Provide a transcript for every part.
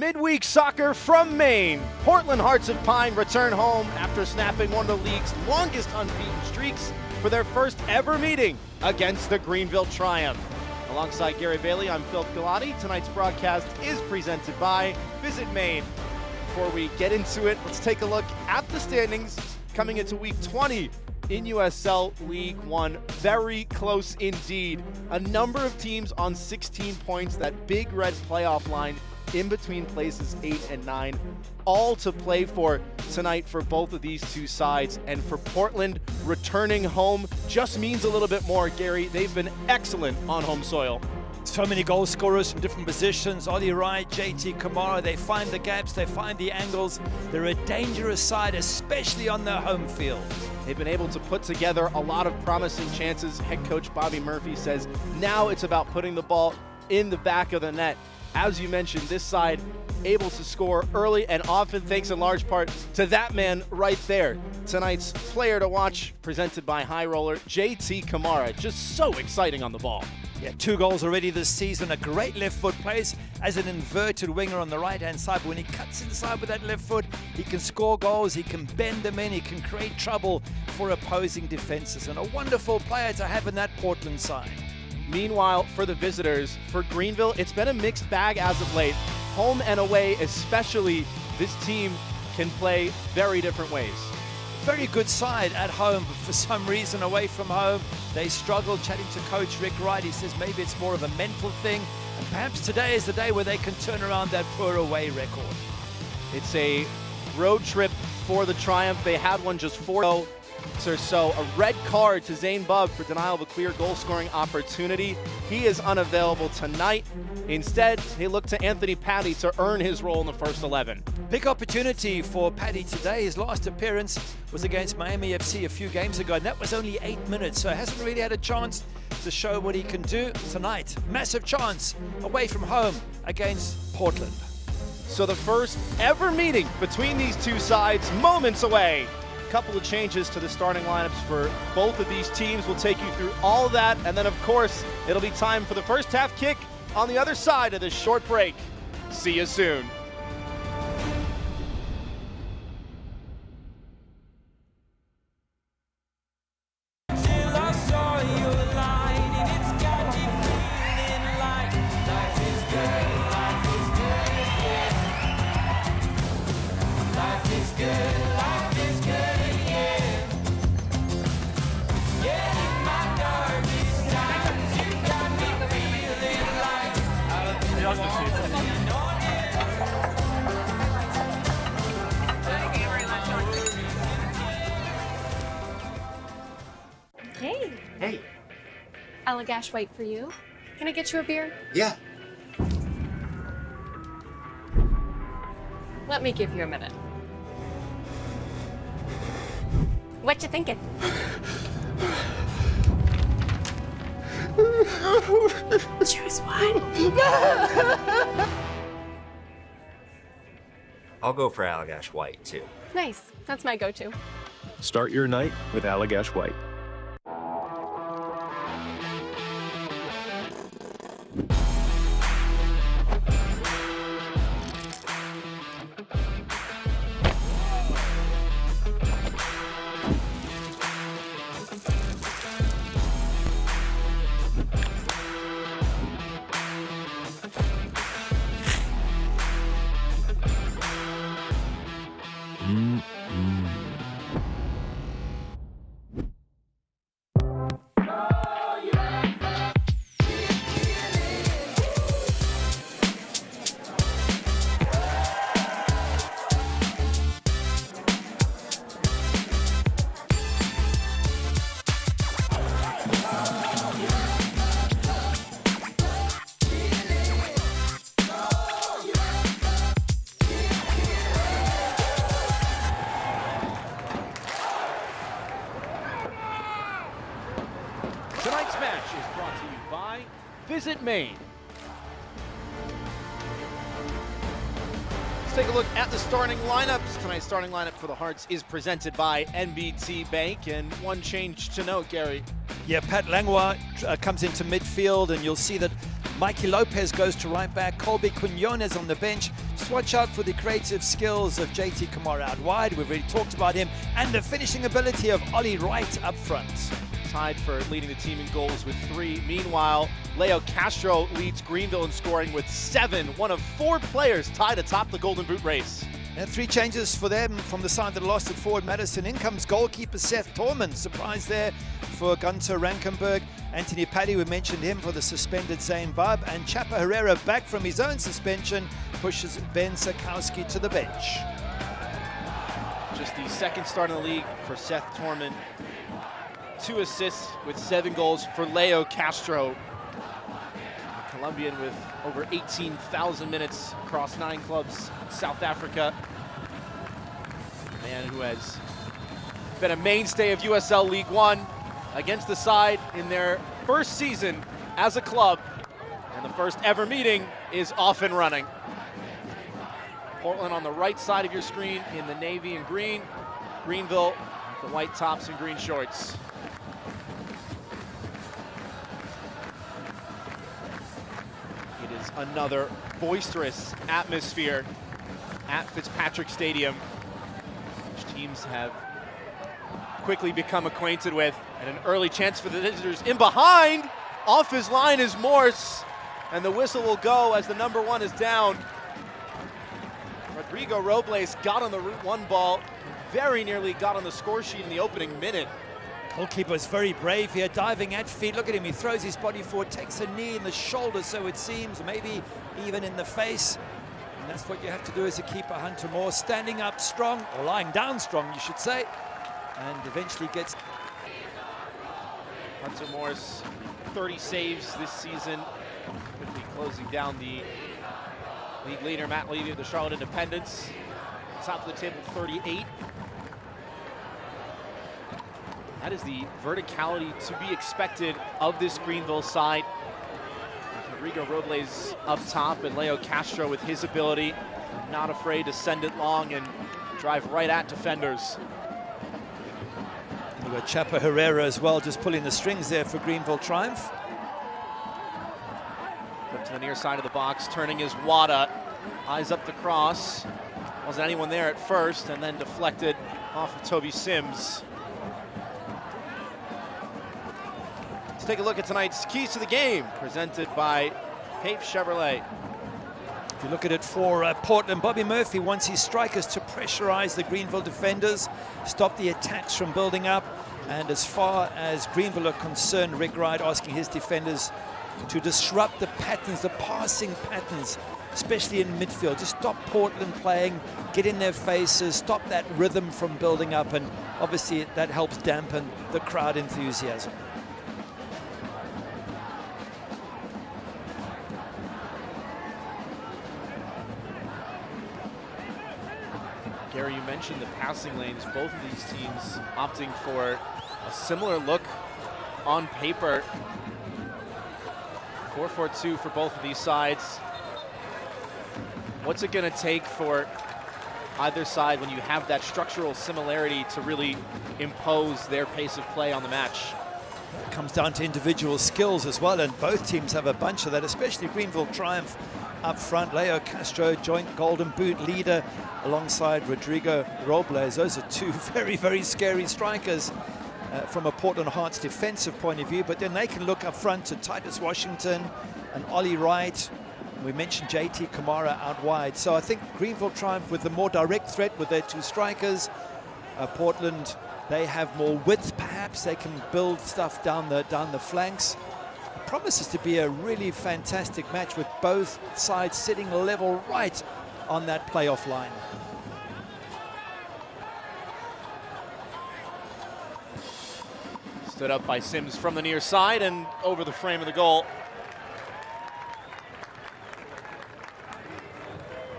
Midweek soccer from Maine. Portland Hearts of Pine return home after snapping one of the league's longest unbeaten streaks for their first ever meeting against the Greenville Triumph. Alongside Gary Bailey, I'm Phil Galati. Tonight's broadcast is presented by Visit Maine. Before we get into it, let's take a look at the standings coming into week 20 in USL League One. Very close indeed. A number of teams on 16 points, that big red playoff line in between places 8 and 9, all to play for tonight for both of these two sides. And for Portland, returning home just means a little bit more, Gary. They've been excellent on home soil. So many goal scorers from different positions. Ollie Wright, JT Kamara, they find the gaps, they find the angles. They're a dangerous side, especially on their home field. They've been able to put together a lot of promising chances. Head coach Bobby Murphy says now it's about putting the ball in the back of the net. As you mentioned, this side able to score early and often, thanks in large part to that man right there. Tonight's player to watch, presented by High Roller, JT Kamara. Just so exciting on the ball. Yeah, 2 goals already this season. A great left foot, plays as an inverted winger on the right-hand side. But when he cuts inside with that left foot, he can score goals, he can bend them in, he can create trouble for opposing defenses. And a wonderful player to have in that Portland side. Meanwhile, for the visitors, for Greenville, it's been a mixed bag as of late. Home and away especially, this team can play very different ways. Very good side at home, but for some reason away from home, they struggle. Chatting to Coach Rick Wright, he says maybe it's more of a mental thing, and perhaps today is the day where they can turn around that poor away record. It's a road trip for the Triumph. They had one just 4 or so. A red card to Zane Bubb for denial of a clear goal-scoring opportunity. He is unavailable tonight. Instead, they look to Anthony Patty to earn his role in the first 11. Big opportunity for Paddy today. His last appearance was against Miami FC a few games ago, and that was only 8 minutes, so hasn't really had a chance to show what he can do tonight. Massive chance away from home against Portland. So the first ever meeting between these two sides, moments away. Couple of changes to the starting lineups for both of these teams. We'll take you through all of that, and then of course it'll be time for the first half kick on the other side of this short break. See you soon. Hey. Hey. Allagash, wait for you. Can I get you a beer? Yeah. Let me give you a minute. What you thinking? Choose one. I'll go for Allagash White, too. Nice. That's my go-to. Start your night with Allagash White. Tonight's match is brought to you by Visit Maine. Let's take a look at the starting lineups. Tonight's starting lineup for the Hearts is presented by NBT Bank, and one change to note, Gary. Yeah, Pat Langlois comes into midfield, and you'll see that Mikey Lopez goes to right back. Colby Quinones on the bench. Just watch out for the creative skills of JT Kamara out wide. We've already talked about him. And the finishing ability of Ollie Wright up front. Tied for leading the team in goals with 3. Meanwhile, Leo Castro leads Greenville in scoring with 7, one of 4 players tied atop the Golden Boot race. And 3 changes for them from the side that lost at forward Madison. In comes goalkeeper Seth Torman. Surprise there for Gunter Rankenberg. Anthony Paddy, we mentioned him for the suspended Zane Bub. And Chapa Herrera, back from his own suspension, pushes Ben Sakowski to the bench. Just the second start in the league for Seth Torman. 2 assists with 7 goals for Leo Castro. A Colombian with over 18,000 minutes across 9 clubs in South Africa. A man who has been a mainstay of USL League One against the side in their first season as a club. And the first ever meeting is off and running. Portland on the right side of your screen in the navy and green. Greenville with the white tops and green shorts. It is another boisterous atmosphere at Fitzpatrick Stadium, which teams have quickly become acquainted with. And an early chance for the visitors. In behind, off his line is Morse, and the whistle will go as the number 1 is down. Rodrigo Robles got on the Route 1 ball, very nearly got on the score sheet in the opening minute. Goalkeeper's very brave here, diving at feet. Look at him, he throws his body forward, takes a knee in the shoulder, so it seems, maybe even in the face. And that's what you have to do as a keeper, Hunter Moore, standing up strong, or lying down strong, you should say, and eventually gets... Hunter Moore's 30 saves this season, quickly closing down the league leader, Matt Levy of the Charlotte Independents. Top of the table, 38. That is the verticality to be expected of this Greenville side. Rodrigo Robles up top, and Leo Castro with his ability, not afraid to send it long and drive right at defenders. And you've got Chapa Herrera as well, just pulling the strings there for Greenville Triumph. Up to the near side of the box, turning is Wada. Eyes up the cross. Wasn't anyone there at first, and then deflected off of Toby Sims. Let's take a look at tonight's Keys to the Game, presented by Pape Chevrolet. If you look at it for Portland, Bobby Murphy wants his strikers to pressurize the Greenville defenders, stop the attacks from building up, and as far as Greenville are concerned, Rick Wright asking his defenders to disrupt the patterns, the passing patterns, especially in midfield. Just stop Portland playing, get in their faces, stop that rhythm from building up, and obviously that helps dampen the crowd enthusiasm. Gary, you mentioned the passing lanes. Both of these teams opting for a similar look on paper. 4-4-2 for both of these sides. What's it going to take for either side when you have that structural similarity to really impose their pace of play on the match? It comes down to individual skills as well, and both teams have a bunch of that, especially Greenville Triumph up front. Leo Castro, joint Golden Boot leader, alongside Rodrigo Robles. Those are 2 very, very scary strikers from a Portland Hearts defensive point of view, but then they can look up front to Titus Washington and Ollie Wright. We mentioned JT Kamara out wide. So I think Greenville Triumph with the more direct threat with their 2 strikers. Portland, they have more width perhaps. They can build stuff down the flanks. It promises to be a really fantastic match with both sides sitting level right on that playoff line. Stood up by Sims from the near side and over the frame of the goal.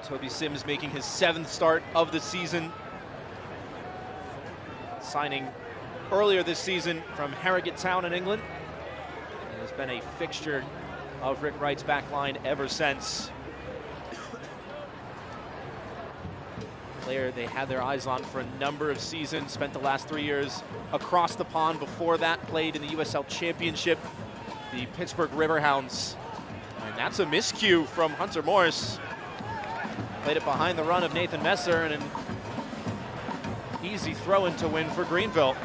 Toby Sims making his 7th start of the season. Signing earlier this season from Harrogate Town in England. And has been a fixture of Rick Wright's back line ever since. Player they had their eyes on for a number of seasons, spent the last 3 years across the pond. Before that, played in the USL Championship, the Pittsburgh Riverhounds. And that's a miscue from Hunter Morris. Played it behind the run of Nathan Messer, and an easy throw in to win for Greenville.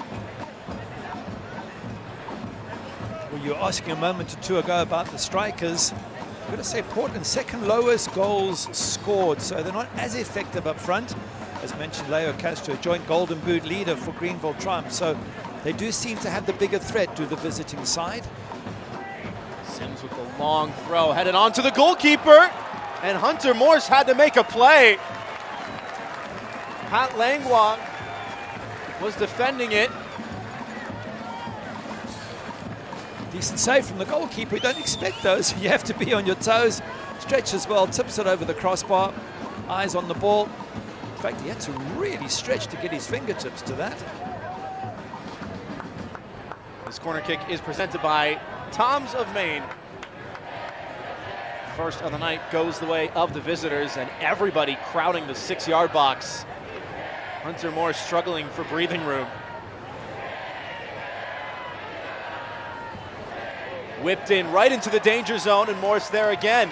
Well, you were asking a moment or two ago about the strikers. I'm going to say Portland's second lowest goals scored, so they're not as effective up front. As mentioned, Leo Castro, joint Golden Boot leader for Greenville Trump, so they do seem to have the bigger threat to the visiting side. Sims with the long throw, headed on to the goalkeeper, and Hunter Morse had to make a play. Pat Langlois was defending it. Decent save from the goalkeeper. You don't expect those. You have to be on your toes. Stretches well, tips it over the crossbar. Eyes on the ball. In fact, he had to really stretch to get his fingertips to that. This corner kick is presented by Toms of Maine. First of the night goes the way of the visitors, and everybody crowding the 6-yard box. Hunter Moore struggling for breathing room. Whipped in right into the danger zone, and Morse there again.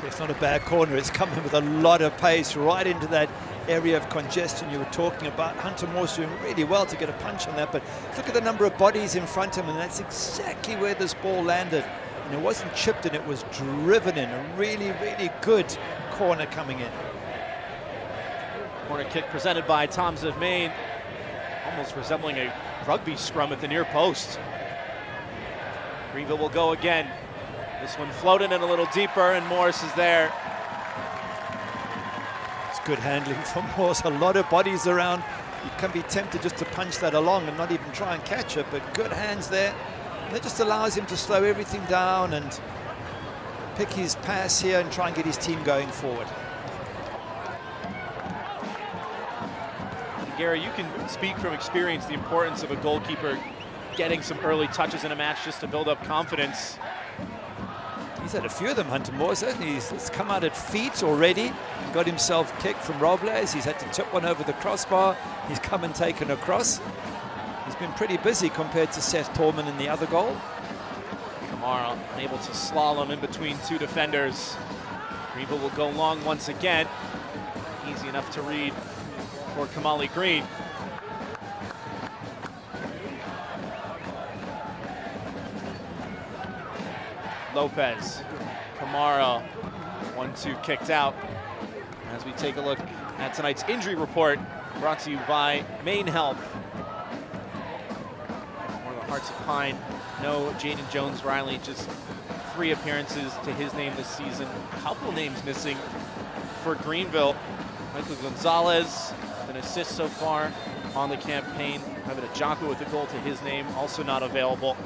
It's not a bad corner. It's coming with a lot of pace right into that area of congestion you were talking about. Hunter Morse doing really well to get a punch on that, but look at the number of bodies in front of him, and that's exactly where this ball landed. And it wasn't chipped in, it was driven in. A really, really good corner coming in. Corner kick presented by Toms of Maine, almost resembling a rugby scrum at the near post. Greenville will go again. This one floated in a little deeper, and Morris is there. It's good handling from Morse. A lot of bodies around. You can be tempted just to punch that along and not even try and catch it, but good hands there. And that just allows him to slow everything down and pick his pass here and try and get his team going forward. Gary, you can speak from experience the importance of a goalkeeper getting some early touches in a match just to build up confidence. He's had a few of them, Hunter Morse, hasn't he? He's come out at feet already, got himself kicked from Robles. He's had to tip one over the crossbar. He's come and taken across. He's been pretty busy compared to Seth Torman in the other goal. Kamara unable to slalom in between two defenders. Greenville will go long once again. Easy enough to read for Kamali Green. Lopez, Kamara, 1-2 kicked out. As we take a look at tonight's injury report, brought to you by Maine Health. One of the Hearts of Pine, no Jaden Jones-Riley, just 3 appearances to his name this season. A couple names missing for Greenville. Michael Gonzalez, with an assist so far on the campaign. David Ajaku with a goal to his name, also not available.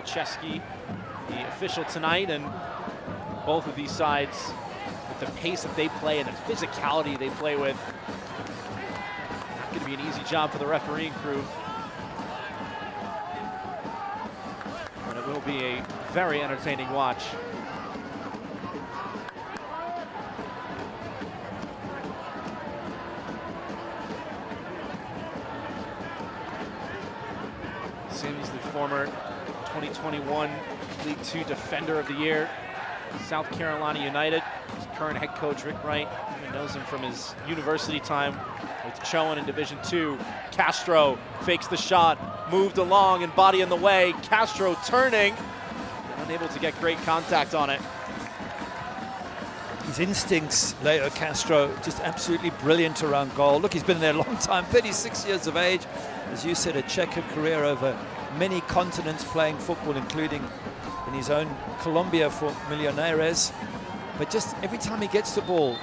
Chesky, the official tonight, and both of these sides, with the pace that they play and the physicality they play with, not going to be an easy job for the refereeing crew. And it will be a very entertaining watch. Sims, the former 2021 League Two Defender of the Year, South Carolina United. His current head coach, Rick Wright, even knows him from his university time with Chowan in Division II. Castro fakes the shot, moved along and body in the way. Castro turning, unable to get great contact on it. His instincts, Leo Castro, just absolutely brilliant around goal. Look, he's been there a long time, 36 years of age. As you said, a checkered career over many continents playing football, including in his own Colombia for Millonarios. But just every time he gets the ball,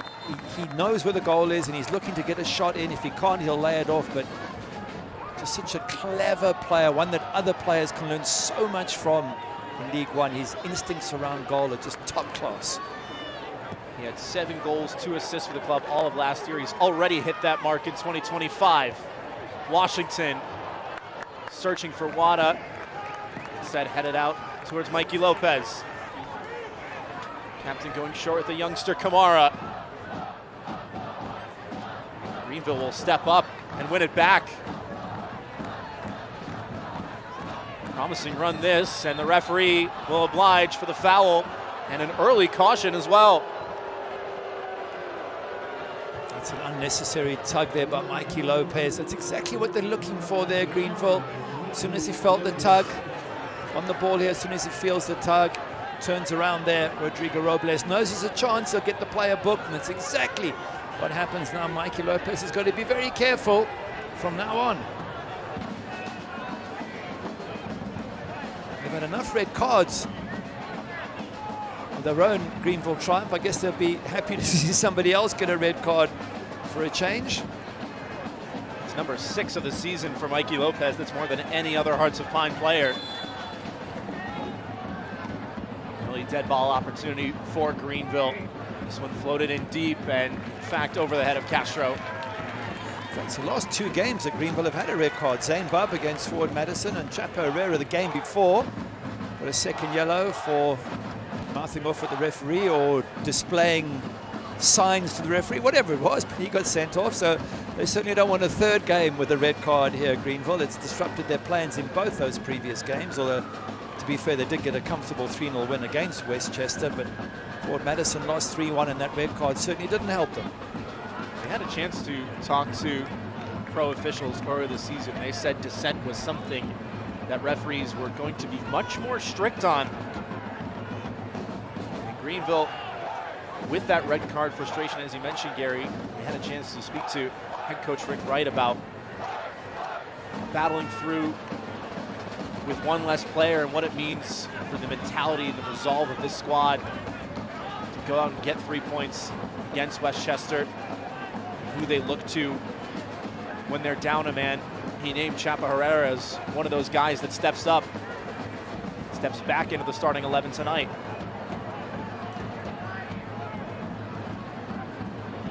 he knows where the goal is and he's looking to get a shot in. If he can't, he'll lay it off. But just such a clever player, one that other players can learn so much from in League One. His instincts around goal are just top class. He had 7 goals, 2 assists for the club all of last year. He's already hit that mark in 2025. Washington searching for Wada. Instead headed out towards Mikey Lopez. Captain going short with the youngster Kamara. Greenville will step up and win it back. Promising run this, and the referee will oblige for the foul and an early caution as well. That's an unnecessary tug there by Mikey Lopez. That's exactly what they're looking for there, Greenville. As soon as he felt the tug on the ball here, as soon as he feels the tug, turns around there. Rodrigo Robles knows there's a chance he'll get the player booked, and that's exactly what happens now. Mikey Lopez has got to be very careful from now on. They've had enough red cards of their own Greenville Triumph. I guess they'll be happy to see somebody else get a red card for a change. It's number 6 of the season for Mikey Lopez. That's more than any other Hearts of Pine player. Really dead ball opportunity for Greenville. This one floated in deep and, in fact, over the head of Castro. That's the last 2 games that Greenville have had a red card. Zane Bubb against Ford Madison and Chapo Herrera the game before. Got a second yellow for mouthing off at the referee or displaying signs to the referee, whatever it was, but he got sent off. So they certainly don't want a third game with a red card here at Greenville. It's disrupted their plans in both those previous games, although to be fair, they did get a comfortable 3-0 win against Westchester, but Ford Madison lost 3-1 and that red card certainly didn't help them. We had a chance to talk to pro officials earlier this season. They said dissent was something that referees were going to be much more strict on. And Greenville, with that red card frustration, as you mentioned, Gary, we had a chance to speak to head coach Rick Wright about battling through with one less player and what it means for the mentality and the resolve of this squad to go out and get 3 points against Westchester. Who they look to when they're down a man. He named Chapo Herrera as one of those guys that steps up, steps back into the starting 11 tonight.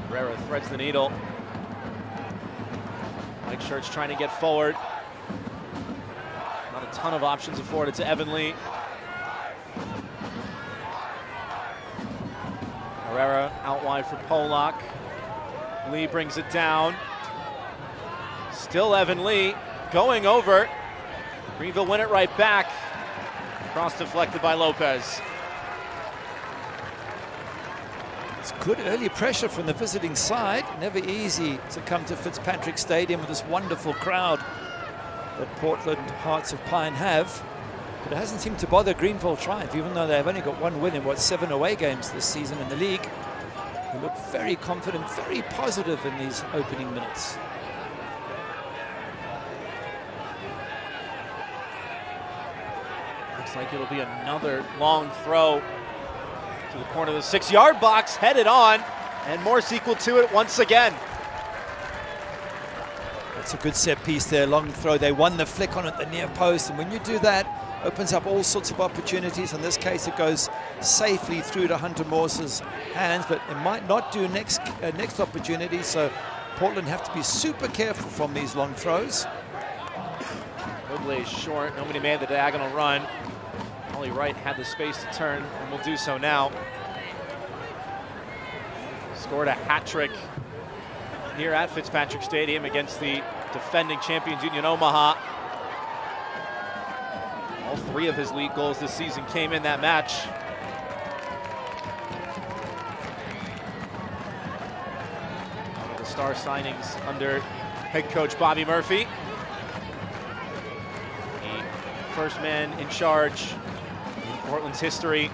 Herrera threads the needle. White shirts trying to get forward. Not a ton of options afforded to Evan Lee. Herrera out wide for Polak. Lee brings it down. Still Evan Lee going over. Greenville win it right back. Cross deflected by Lopez. It's good early pressure from the visiting side. Never easy to come to Fitzpatrick Stadium with this wonderful crowd that Portland Hearts of Pine have. But it hasn't seemed to bother Greenville Triumph, even though they've only got 1 win in, 7 away games this season in the league. They look very confident, very positive in these opening minutes. Looks like it'll be another long throw to the corner of the 6-yard box, headed on, and Morse equal to it once again. That's a good set piece there, long throw. They won the flick on it, the near post, and when you do that, opens up all sorts of opportunities. In this case, it goes safely through to Hunter Morse's hands, but it might not do next opportunity, so Portland have to be super careful from these long throws. Mobley is short, nobody made the diagonal run. Ollie Wright had the space to turn and will do so now. Scored a hat trick here at Fitzpatrick Stadium against the defending champions Union Omaha. All 3 of his league goals this season came in that match. One of the star signings under head coach Bobby Murphy. The first man in charge in Portland's history.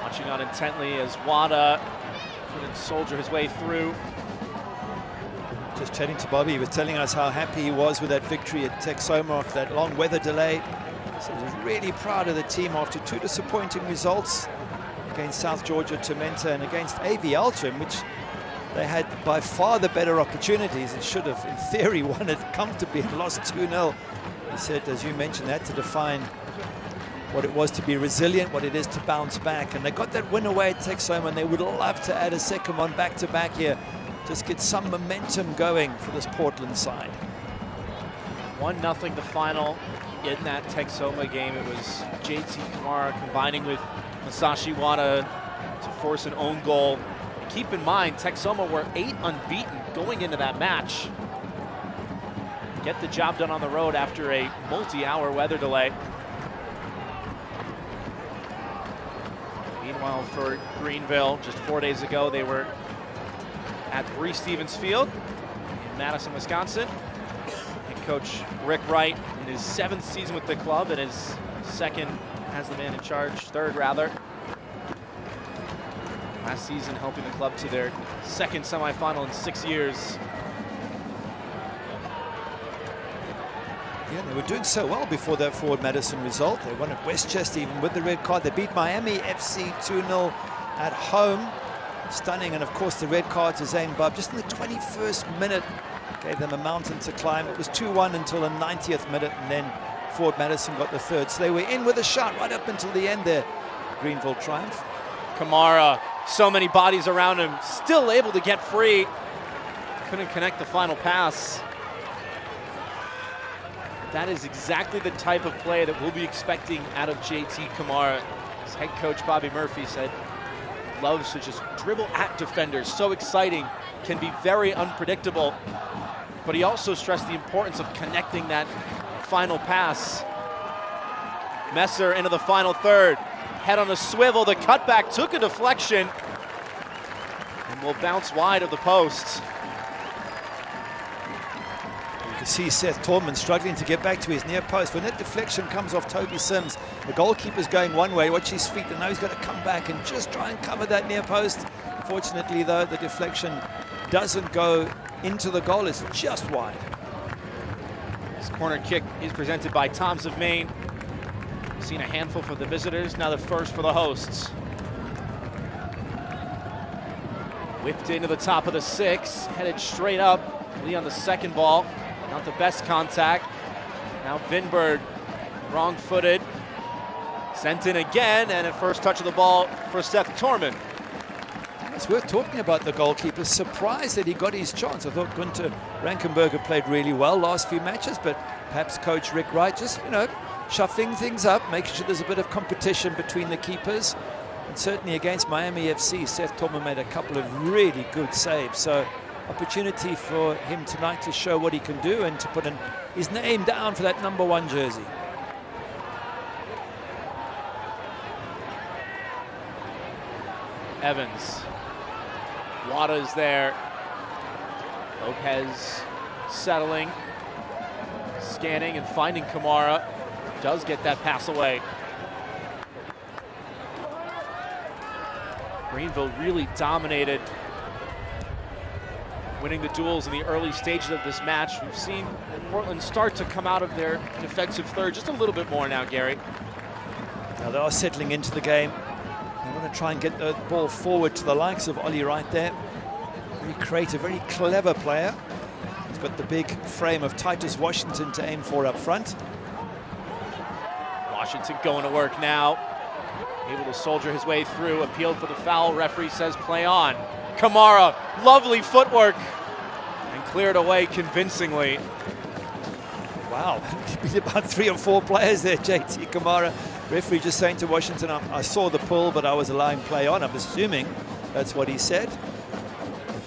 Watching on intently as Wada couldn't soldier his way through. Just chatting to Bobby, he was telling us how happy he was with that victory at Texoma after that long weather delay. So he was really proud of the team after 2 disappointing results against South Georgia Tormenta and against AV Altrincham, which they had by far the better opportunities and should have, in theory, won it comfortably and lost 2-0. He said, as you mentioned, they had to define what it was to be resilient, what it is to bounce back. And they got that win away at Texoma, and they would love to add a second one back-to-back here. Just get some momentum going for this Portland side. 1-0 the final In that Texoma game, it was JT Kamara combining with Masashi Wada to force an own goal. And keep in mind, Texoma were 8 unbeaten going into that match. Get the job done on the road after a multi-hour weather delay. Meanwhile, for Greenville, just 4 days ago, they were at Bree Stevens Field in Madison, Wisconsin. And Coach Rick Wright, in his 7th season with the club and his third rather. Last season helping the club to their 2nd semifinal in 6 years. Yeah, they were doing so well before that Forward Madison result. They won at Westchester even with the red card. They beat Miami FC 2-0 at home. Stunning, and of course the red card to Zane Bubb just in the 21st minute gave them a mountain to climb. It was 2-1 until the 90th minute, and then Forward Madison got the third. So they were in with a shot right up until the end there. Greenville triumph. Kamara, so many bodies around him, still able to get free. Couldn't connect the final pass. That is exactly the type of play that we'll be expecting out of JT Kamara. As head coach Bobby Murphy said, loves to just dribble at defenders. So exciting, can be very unpredictable. But he also stressed the importance of connecting that final pass. Messer into the final third. Head on a swivel, the cutback took a deflection and will bounce wide of the post. You can see Seth Torman struggling to get back to his near post. When that deflection comes off Toby Sims, the goalkeeper's going one way, watch his feet, and now he's got to come back and just try and cover that near post. Fortunately though, the deflection doesn't go into the goal, it's just wide. This corner kick is presented by Toms of Maine. We've seen a handful for the visitors, now the first for the hosts. Whipped into the top of the 6, headed straight up. Lee on the second ball. Not the best contact. Now Vinberg, wrong-footed. Sent in again, and a first touch of the ball for Seth Torman. It's worth talking about the goalkeeper. Surprised that he got his chance. I thought Gunther Rankenberger played really well last few matches, but perhaps Coach Rick Wright just, shuffling things up, making sure there's a bit of competition between the keepers. And certainly against Miami FC, Seth Torman made a couple of really good saves. So opportunity for him tonight to show what he can do and to put his name down for that #1 jersey. Evans. Wada's there. Lopez settling, scanning and finding Kamara. Does get that pass away. Greenville really dominated, winning the duels in the early stages of this match. We've seen Portland start to come out of their defensive third just a little bit more now, Gary. Now they are settling into the game. They want to try and get the ball forward to the likes of Ollie right there. Very creative, very clever player. He's got the big frame of Titus Washington to aim for up front. Washington going to work now. Able to soldier his way through, appealed for the foul. Referee says play on. Kamara, lovely footwork, and cleared away convincingly. Wow, beat about 3 or 4 players there, JT Kamara. Referee just saying to Washington, I saw the pull, but I was allowing play on. I'm assuming that's what he said.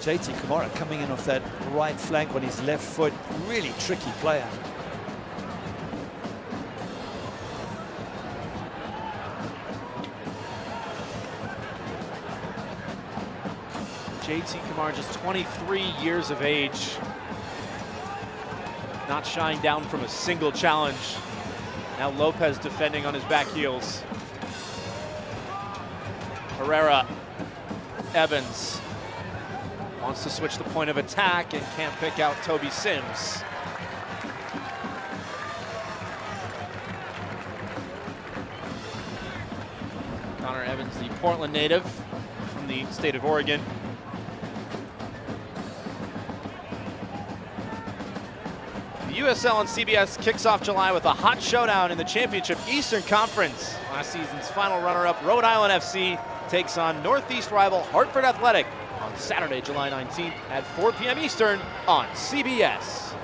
JT Kamara coming in off that right flank on his left foot. Really tricky player. JT Kamara, just 23 years of age. Not shying down from a single challenge. Now Lopez defending on his back heels. Herrera, Evans. Wants to switch the point of attack and can't pick out Toby Sims. Connor Evans, the Portland native from the state of Oregon. The USL on CBS kicks off July with a hot showdown in the Championship Eastern Conference. Last season's final runner-up, Rhode Island FC, takes on Northeast rival Hartford Athletic on Saturday, July 19th at 4 p.m. Eastern on CBS.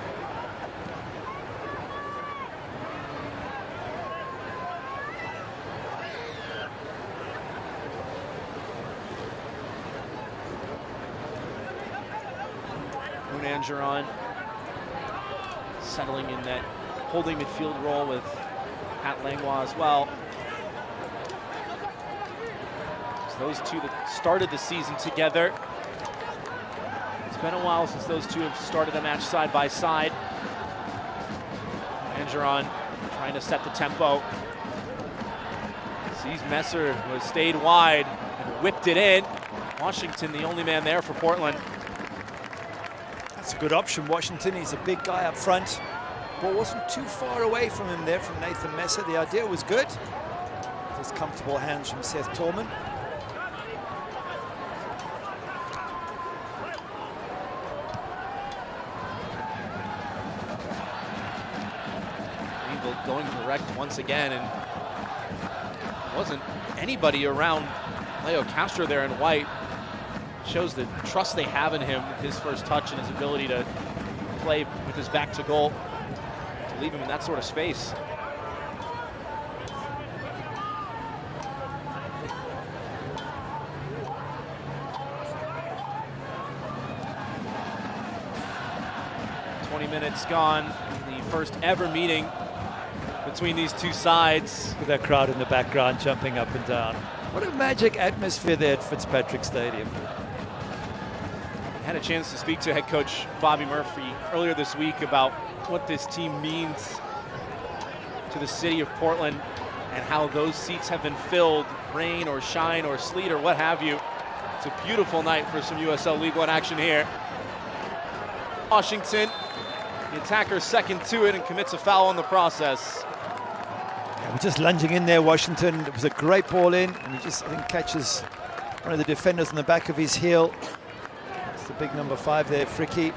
Angeron settling in that holding midfield role with Pat Langlois as well. So those two that started the season together. It's been a while since those two have started a match side by side. Angeron trying to set the tempo. Sees Messer, who has stayed wide and whipped it in. Washington, the only man there for Portland. That's a good option, Washington. He's a big guy up front. Ball wasn't too far away from him there, from Nathan Messer. The idea was good. Just comfortable hands from Seth Torman. Greenville going direct once again, and wasn't anybody around Leo Castro there in white. Shows the trust they have in him with his first touch and his ability to play with his back to goal, to leave him in that sort of space. Minutes gone, the first ever meeting between these two sides. With that crowd in the background jumping up and down. What a magic atmosphere there at Fitzpatrick Stadium. I had a chance to speak to head coach Bobby Murphy earlier this week about what this team means to the city of Portland and how those seats have been filled, rain or shine or sleet or what have you. It's a beautiful night for some USL League One action here. Washington, the attacker second to it and commits a foul in the process. Yeah, we're just lunging in there, Washington. It was a great ball in, and he just, I think, catches one of the defenders on the back of his heel. It's the big number 5 there, Fricky.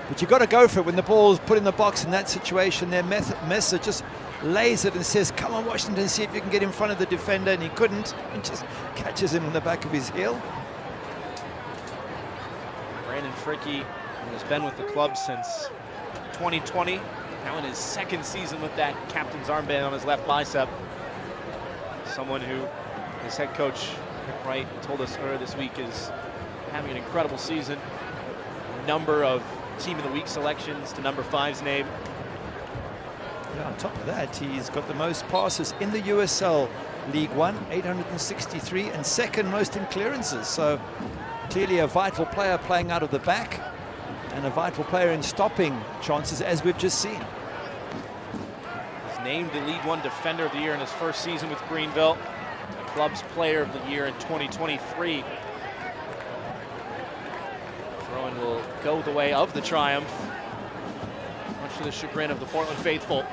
But you've got to go for it when the ball's put in the box in that situation there. Messer just lays it and says, come on, Washington, see if you can get in front of the defender, and he couldn't, and just catches him on the back of his heel. Brandon Fricky has been with the club since 2020, now in his second season with that captain's armband on his left bicep. Someone who his head coach, Rick Wright, told us earlier this week is having an incredible season. A number of Team of the Week selections to number 5's name. Yeah, on top of that, he's got the most passes in the USL League One, 863, and second most in clearances. So clearly a vital player playing out of the back, and a vital player in stopping chances, as we've just seen. He's named the League One Defender of the Year in his first season with Greenville, the club's Player of the Year in 2023. Throw-in will go the way of the triumph, much to the chagrin of the Portland faithful.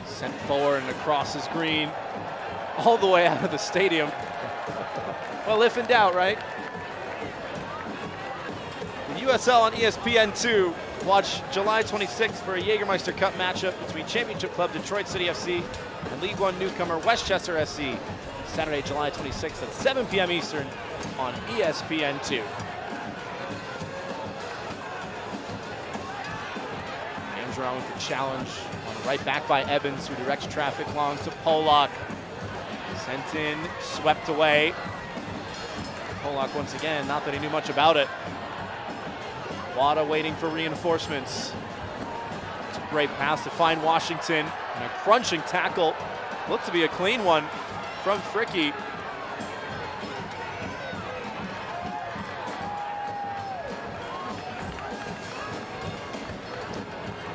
Sent forward and across his green, all the way out of the stadium. Well, if in doubt, right? The USL on ESPN2. Watch July 26th for a Jägermeister Cup matchup between Championship Club Detroit City FC and League One newcomer Westchester SC. Saturday, July 26th at 7 p.m. Eastern on ESPN2. Angeron with the challenge on the right back by Evans, who directs traffic long to Polak. Sent in, swept away. Polak once again, not that he knew much about it. Wada waiting for reinforcements. It's a great pass to find Washington, and a crunching tackle. Looked to be a clean one from Fricky.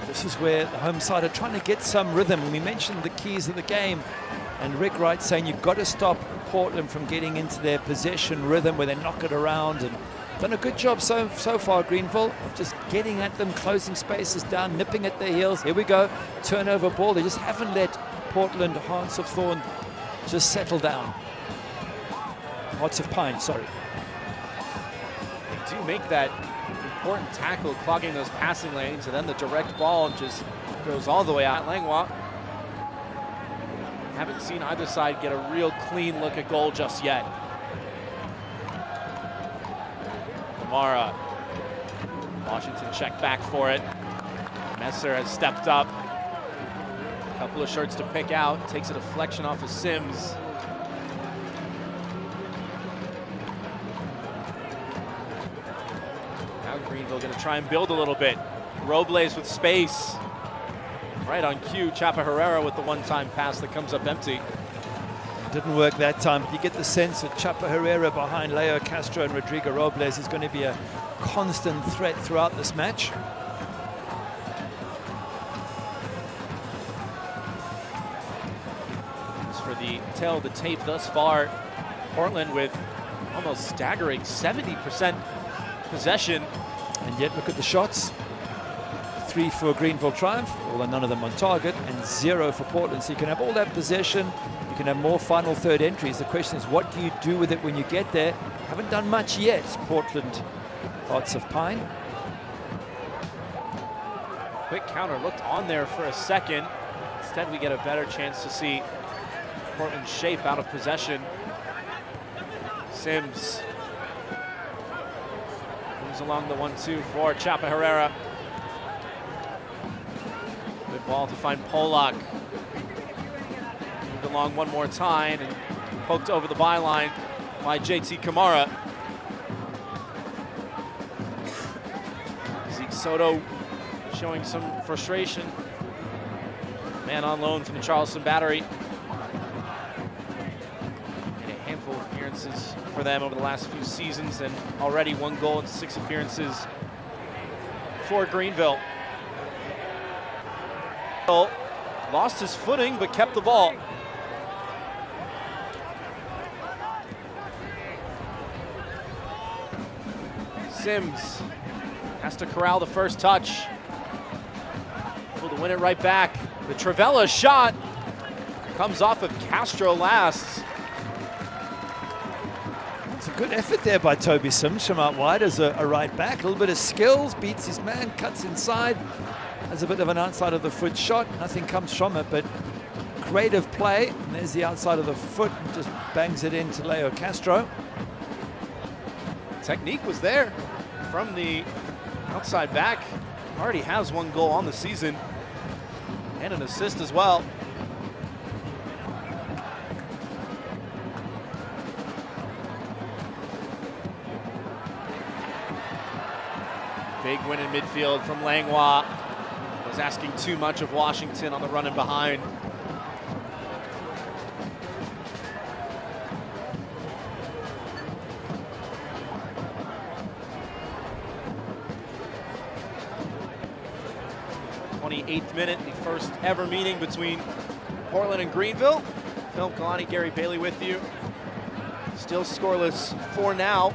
This is where the home side are trying to get some rhythm. And we mentioned the keys of the game, and Rick Wright saying you've got to stop Portland from getting into their possession rhythm where they knock it around, and done a good job so far, Greenville, of just getting at them, closing spaces down, nipping at their heels. Here we go, turnover ball. They just haven't let Portland, Hearts of Thorn, just settle down. Hearts of Pine, sorry. They do make that important tackle, clogging those passing lanes, and then the direct ball just goes all the way out. Langlois. Haven't seen either side get a real clean look at goal just yet. Kamara. Washington checked back for it. Messer has stepped up. couple of shirts to pick out. Takes a deflection off of Sims. Now Greenville going to try and build a little bit. Robles with space. Right on cue, Chapa Herrera with the one-time pass that comes up empty. Didn't work that time, but you get the sense that Chapa Herrera behind Leo Castro and Rodrigo Robles is going to be a constant threat throughout this match. As for the tail of the tape thus far, Portland with almost staggering 70% possession. And yet look at the shots. 3 for Greenville Triumph, although none of them on target, and 0 for Portland. So you can have all that possession, you can have more final third entries. The question is, what do you do with it when you get there? Haven't done much yet, Portland Hearts of Pine. Quick counter looked on there for a second. Instead, we get a better chance to see Portland's shape out of possession. Sims moves along the 1-2 for Chapa Herrera. Good ball to find Polak. Moved along one more time and poked over the byline by JT Kamara. Zeke Soto showing some frustration. Man on loan from the Charleston Battery. And a handful of appearances for them over the last few seasons, and already 1 goal in 6 appearances for Greenville. Lost his footing, but kept the ball. Sims has to corral the first touch. Able to win it right back. The Travella shot comes off of Castro last. It's a good effort there by Toby Sims from out wide as a right back. A little bit of skills, beats his man, cuts inside. Has a bit of an outside of the foot shot. Nothing comes from it, but creative play. And there's the outside of the foot, and just bangs it into Leo Castro. Technique was there from the outside back. Already has 1 goal on the season and an assist as well. Big win in midfield from Langlois. Was asking too much of Washington on the run and behind. '28th minute, the first ever meeting between Portland and Greenville. Phil Kalani, Gary Bailey with you. Still scoreless for now.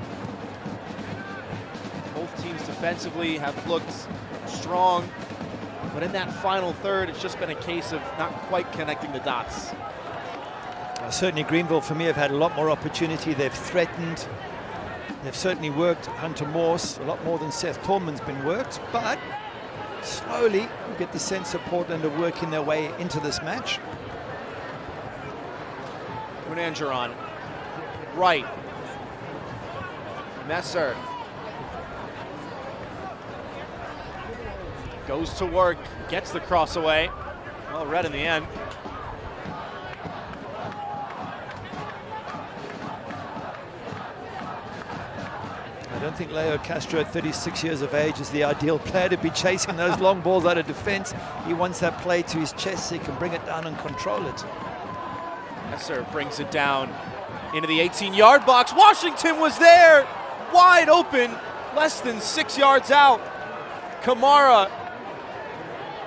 Both teams defensively have looked strong, but in that final third, it's just been a case of not quite connecting the dots. Certainly Greenville, for me, have had a lot more opportunity. They've threatened. They've certainly worked Hunter Morse a lot more than Seth Tallman's been worked, but slowly you get the sense that Portland are working their way into this match. Angeron, right. Messer goes to work, gets the cross away. Well read in the end. I don't think Leo Castro at 36 years of age is the ideal player to be chasing those long balls out of defense. He wants that play to his chest so he can bring it down and control it. Messer brings it down into the 18-yard box. Washington was there, wide open, less than 6 yards out. Kamara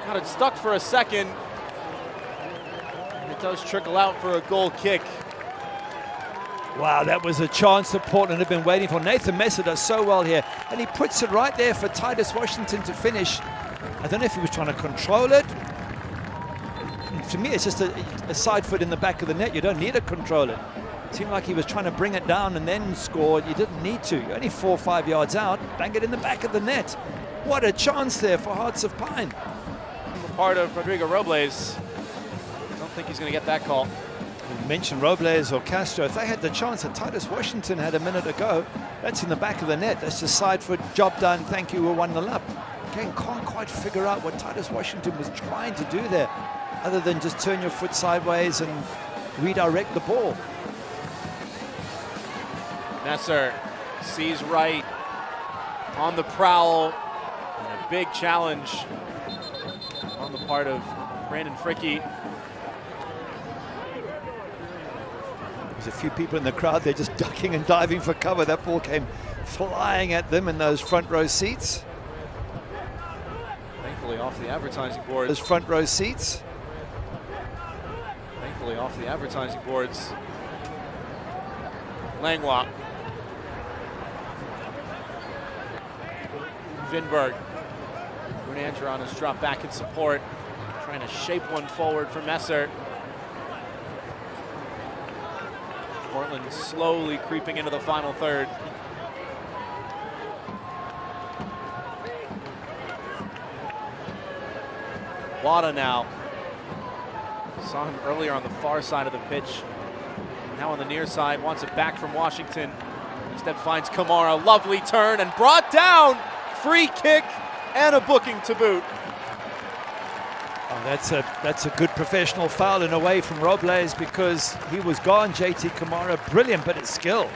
got it stuck for a second. It does trickle out for a goal kick. Wow, that was a chance that Portland had been waiting for. Nathan Messer does so well here, and he puts it right there for Titus Washington to finish. I don't know if he was trying to control it. To me, it's just a side foot in the back of the net. You don't need to control it. It seemed like he was trying to bring it down and then score. You didn't need to. You're only 4 or 5 yards out. Bang it in the back of the net. What a chance there for Hearts of Pine. Part of Rodrigo Robles. Don't think he's going to get that call. You mentioned Robles or Castro. If they had the chance that Titus Washington had a minute ago, that's in the back of the net. That's the side foot, job done. Thank you, we're 1-0 up. Again, can't quite quite figure out what Titus Washington was trying to do there, other than just turn your foot sideways and redirect the ball. Messer sees right on the prowl, and a big challenge on the part of Brandon Fricke. There's a few people in the crowd, they're just ducking and diving for cover. That ball came flying at them in those front row seats. Thankfully off the advertising boards. Those front row seats. Thankfully off the advertising boards. Langlois. Vinberg. Brunandron has dropped back in support, trying to shape one forward for Messer. Portland slowly creeping into the final third. Wada now. Saw him earlier on the far side of the pitch. Now on the near side, wants it back from Washington. Instead finds Kamara, lovely turn and brought down. Free kick and a booking to boot. Oh, that's a good professional foul in a way from Robles, because he was gone. JT Kamara, brilliant bit of skill.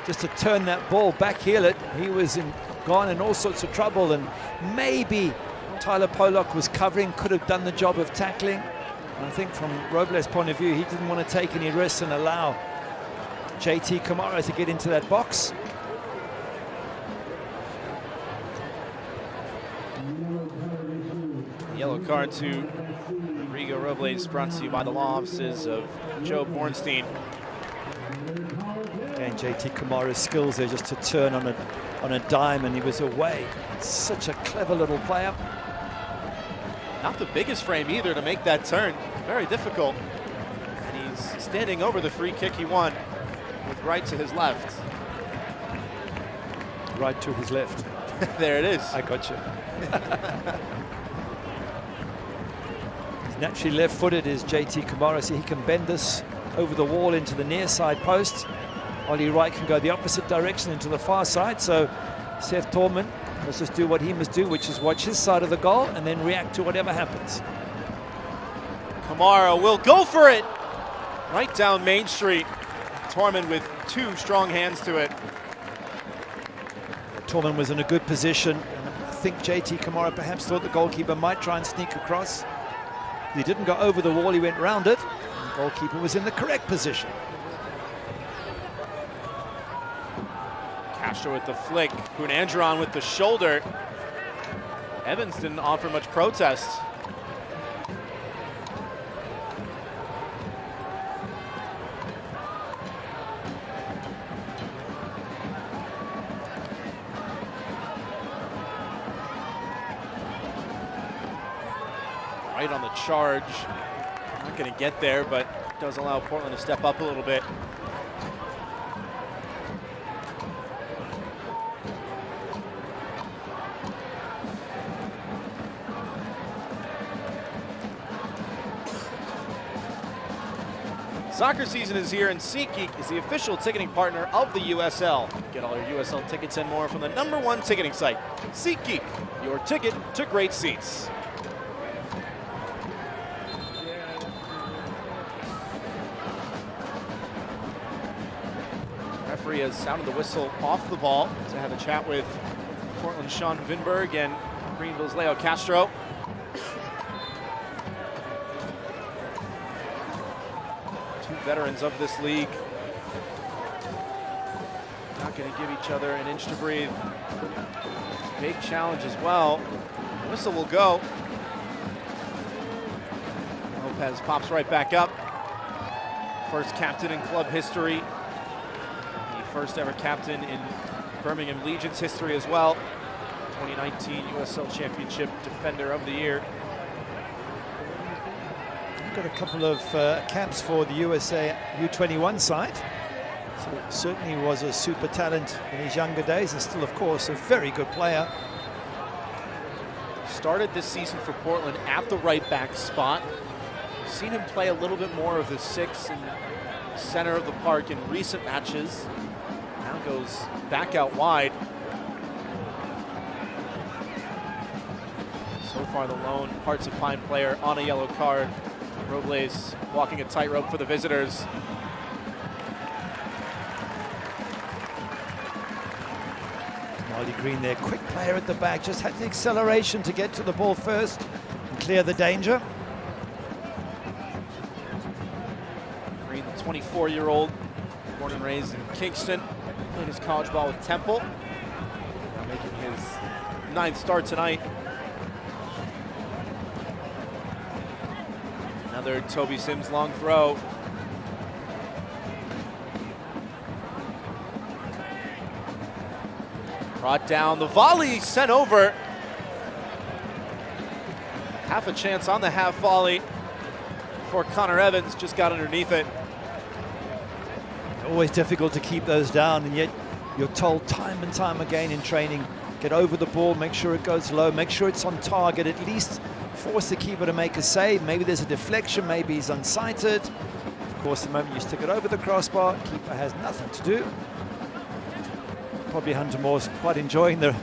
Just to turn that ball, back heel it. He was gone in all sorts of trouble, and maybe Tyler Pollock was covering, could have done the job of tackling. And I think from Robles' point of view, he didn't want to take any risks and allow JT Kamara to get into that box. Yellow card to Rigo Robles, brought to you by the law offices of Joe Bornstein. Again, JT Kamara's skills there, just to turn on a dime, and he was away. Such a clever little player. Not the biggest frame either to make that turn. Very difficult. And he's standing over the free kick he won with right to his left. Right to his left. There it is. I got you. He's naturally left-footed, is JT Kamara, so he can bend this over the wall into the near side post. Ollie Wright can go the opposite direction into the far side, so Seth Tallman must just do what he must do, which is watch his side of the goal and then react to whatever happens. Kamara will go for it. Right down Main Street. Torman with two strong hands to it. Tallman was in a good position, and I think JT Kamara perhaps thought the goalkeeper might try and sneak across. He didn't go over the wall, he went round it. The goalkeeper was in the correct position. Castro with the flick. Brunandron with the shoulder. Evans didn't offer much protest. Right on the charge. Not going to get there, but does allow Portland to step up a little bit. Soccer season is here, and SeatGeek is the official ticketing partner of the USL. Get all your USL tickets and more from the #1 ticketing site, SeatGeek, your ticket to great seats. Referee has sounded the whistle off the ball to have a chat with Portland's Sean Vinberg and Greenville's Leo Castro. Two veterans of this league. Not going to give each other an inch to breathe. Big challenge as well. Whistle will go. Lopez pops right back up. First captain in club history. First ever captain in Birmingham Legion's history as well. 2019 USL Championship Defender of the Year. Got a couple of caps for the USA U21 side. So certainly was a super talent in his younger days, and still, of course, a very good player. Started this season for Portland at the right back spot. Seen him play a little bit more of the 6 in the center of the park in recent matches. Now goes back out wide. far the lone Hearts of Pine player on a yellow card. Robles walking a tightrope for the visitors. Marley Green there, quick player at the back, just had the acceleration to get to the ball first and clear the danger. Green, the 24-year-old, born and raised in Kingston, played his college ball with Temple, now making his 9th start tonight. Another Toby Sims long throw. Brought down, the volley sent over. Half a chance on the half volley before Connor Evans just got underneath it. Always difficult to keep those down, and yet you're told time and time again in training, get over the ball, make sure it goes low, make sure it's on target, at least force the keeper to make a save. Maybe there's a deflection, maybe he's unsighted. Of course, the moment you stick it over the crossbar, keeper has nothing to do. Probably Hunter Moore's quite enjoying the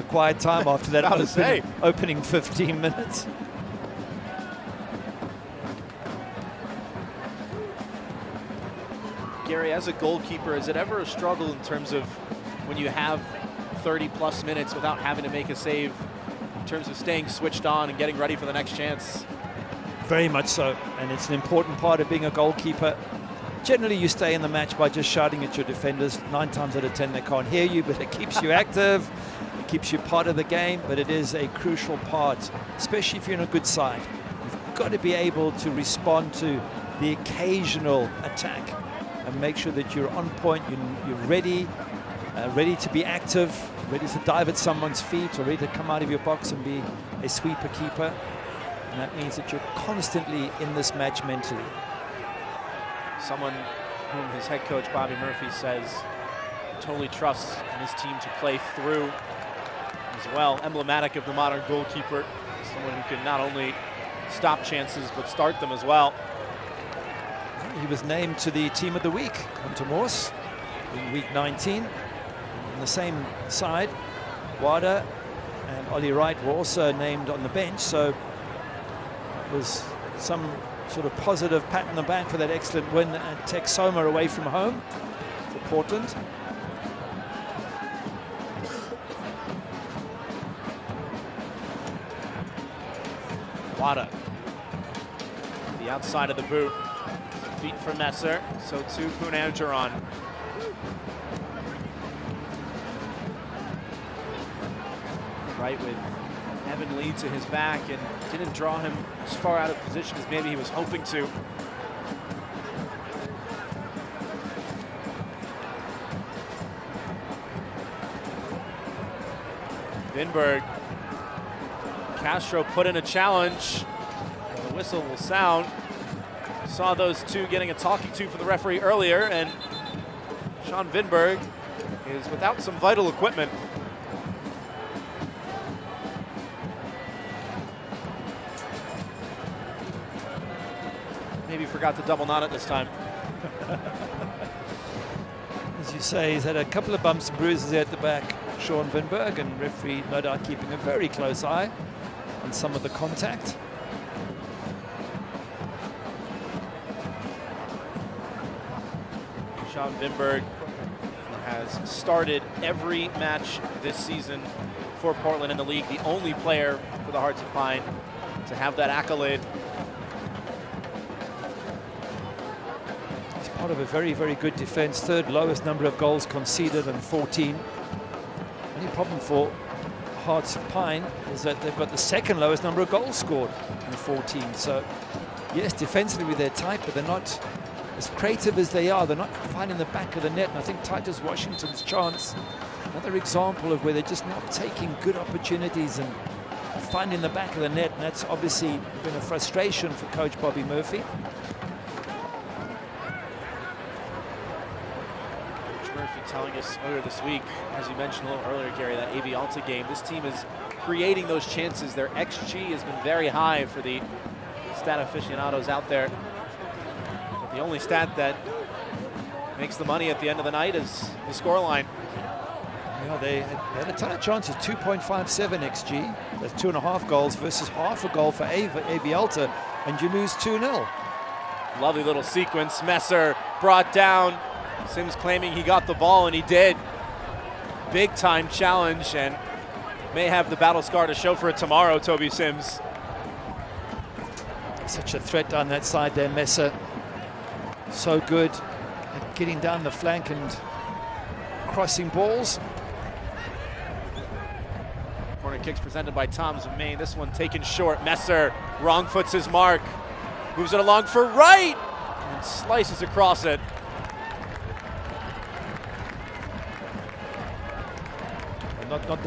quiet time after that opening 15 minutes. Gary, as a goalkeeper, is it ever a struggle in terms of when you have 30-plus minutes without having to make a save, in terms of staying switched on and getting ready for the next chance? Very much so, and it's an important part of being a goalkeeper. Generally, you stay in the match by just shouting at your defenders. 9 times out of 10, they can't hear you, but it keeps you active, it keeps you part of the game, but it is a crucial part, especially if you're in a good side. You've got to be able to respond to the occasional attack and make sure that you're on point, you're ready, ready to be active, ready to dive at someone's feet, or ready to come out of your box and be a sweeper keeper. And that means that you're constantly in this match mentally. Someone whom his head coach, Bobby Murphy, says totally trusts in his team to play through as well. Emblematic of the modern goalkeeper, someone who can not only stop chances, but start them as well. He was named to the Team of the Week, Hunter Morse, in week 19. On the same side, Wada and Ollie Wright were also named on the bench, so it was some sort of positive pat on the back for that excellent win at Texoma away from home for Portland. Wada, the outside of the boot. Feet from Messer, so too Punanjaran. Right with Evan Lee to his back, and didn't draw him as far out of position as maybe he was hoping to. Vinberg. Castro put in a challenge. The whistle will sound. Saw those two getting a talking to for the referee earlier, and Sean Vinberg is without some vital equipment. Maybe forgot to double knot it this time. As you say, he's had a couple of bumps and bruises there at the back, Sean Vinberg, and referee no doubt keeping a very close eye on some of the contact. Sean Vinberg, who has started every match this season for Portland in the league, the only player for the Hearts of Pine to have that accolade. He's part of a very, very good defense. 3rd lowest number of goals conceded and 14. Only problem for Hearts of Pine is that they've got the 2nd lowest number of goals scored in 14. So yes, defensively they're tight, but they're not as creative as they are. They're not finding the back of the net, and I think Titus Washington's chance, another example of where they're just not taking good opportunities and finding the back of the net, and that's obviously been a frustration for Coach Bobby Murphy. Coach Murphy telling us earlier this week, as you mentioned a little earlier, Gary, that AV Alta game, this team is creating those chances. Their XG has been very high for the stat aficionados out there. The only stat that makes the money at the end of the night is the scoreline. Yeah, they had a ton of chances, 2.57 XG. That's 2.5 goals versus half a goal for Avialta, and you lose 2-0. Lovely little sequence. Messer brought down. Sims claiming he got the ball, and he did. Big time challenge, and may have the battle scar to show for it tomorrow, Toby Sims. Such a threat down that side there, Messer. So good at getting down the flank and crossing balls. Corner kicks presented by Toms of Maine. This one taken short. Messer wrong foots his mark. Moves it along for right and slices across it. Not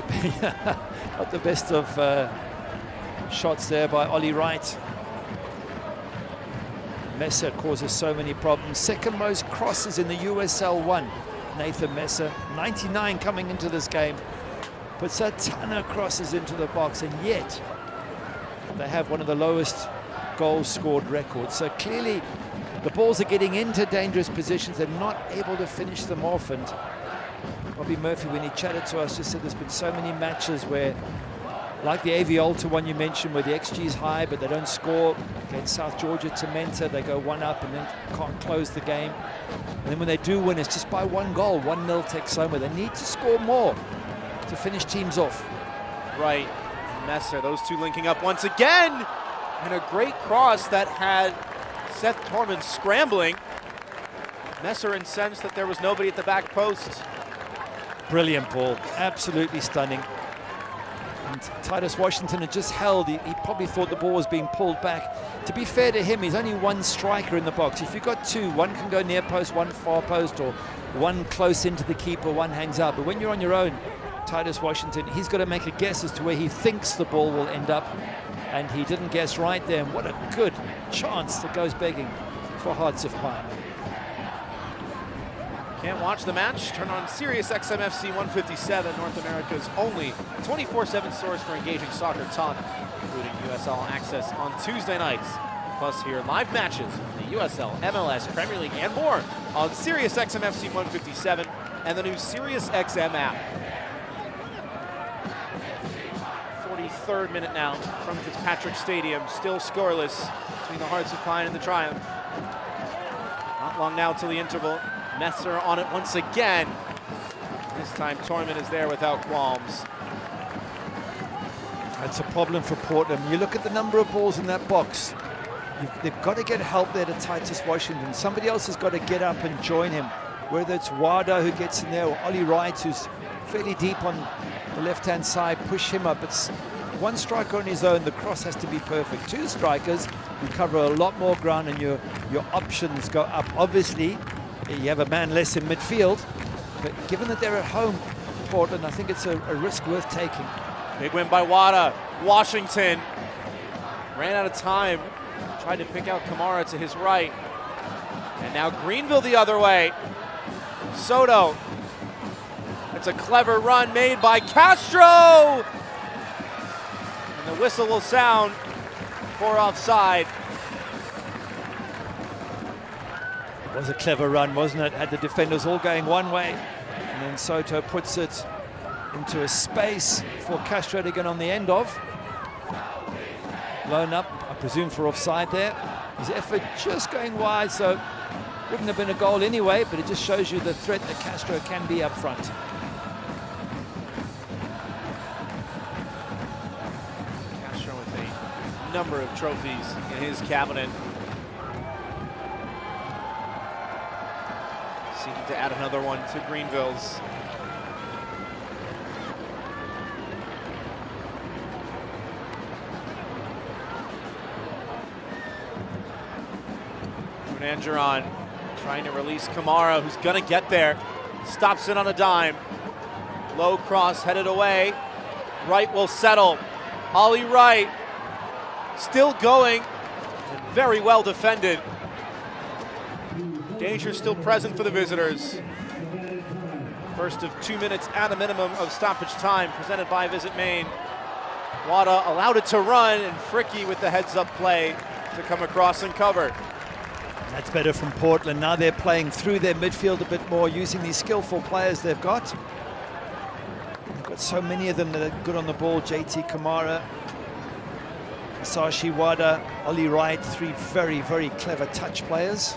the best of shots there by Ollie Wright. Messer causes so many problems. Second most crosses in the USL 1. Nathan Messer, 99 coming into this game. Puts a ton of crosses into the box, and yet they have one of the lowest goals scored records. So clearly the balls are getting into dangerous positions. They're not able to finish them off. And Bobby Murphy, when he chatted to us, just said there's been so many matches where, like the Avialta one you mentioned, where the XG is high but they don't score. Against South Georgia, Tomenta, they go one up and then can't close the game. And then when they do win, it's just by 1 goal. 1-0 takes home. They need to score more to finish teams off. Right, Messer, those two linking up once again. And a great cross that had Seth Torman scrambling. Messer incensed that there was nobody at the back post. Brilliant ball, absolutely stunning. And Titus Washington had just held. He probably thought the ball was being pulled back. To be fair to him, he's only one striker in the box. If you've got two, one can go near post, one far post, or one close into the keeper, one hangs out. But when you're on your own, Titus Washington, he's got to make a guess as to where he thinks the ball will end up. And he didn't guess right there. And what a good chance that goes begging for Hearts of Pine. Can't watch the match? Turn on Sirius XMFC 157, North America's only 24/7 source for engaging soccer talk, including USL access on Tuesday nights. Plus, hear live matches in the USL, MLS, Premier League, and more on Sirius XMFC 157 and the new Sirius XM app. 43rd minute now from Fitzpatrick Stadium, still scoreless between the Hearts of Pine and the Triumph. Not long now till the interval. Messer on it once again. This time Torman is there without qualms. That's a problem for Portland. You look at the number of balls in that box. They've got to get help there to Titus Washington. Somebody else has got to get up and join him. Whether it's Wada who gets in there or Ollie Wright, who's fairly deep on the left-hand side, push him up. It's one striker on his own. The cross has to be perfect. Two strikers, you cover a lot more ground and your options go up. Obviously, you have a man less in midfield, but given that they're at home, Portland, I think it's a risk worth taking. Big win by Wada. Washington ran out of time. Tried to pick out Kamara to his right. And now Greenville the other way. Soto. It's a clever run made by Castro. And the whistle will sound for offside. It was a clever run, wasn't it? Had the defenders all going one way. And then Soto puts it into a space for Castro to get on the end of. Blown up, I presume, for offside there. His effort just going wide, so wouldn't have been a goal anyway, but it just shows you the threat that Castro can be up front. Castro with a number of trophies in his cabinet. Seeking to add another one to Greenville's. Angeron trying to release Kamara, who's gonna get there. Stops it on a dime. Low cross headed away. Wright will settle. Ollie Wright still going. Very well defended. Danger still present for the visitors. First of 2 minutes at a minimum of stoppage time presented by Visit Maine. Wada allowed it to run, and Fricky with the heads-up play to come across and cover. That's better from Portland. Now they're playing through their midfield a bit more, using these skillful players they've got. so many of them that are good on the ball. JT Kamara, Sashi Wada, Ollie Wright, three very, very clever touch players.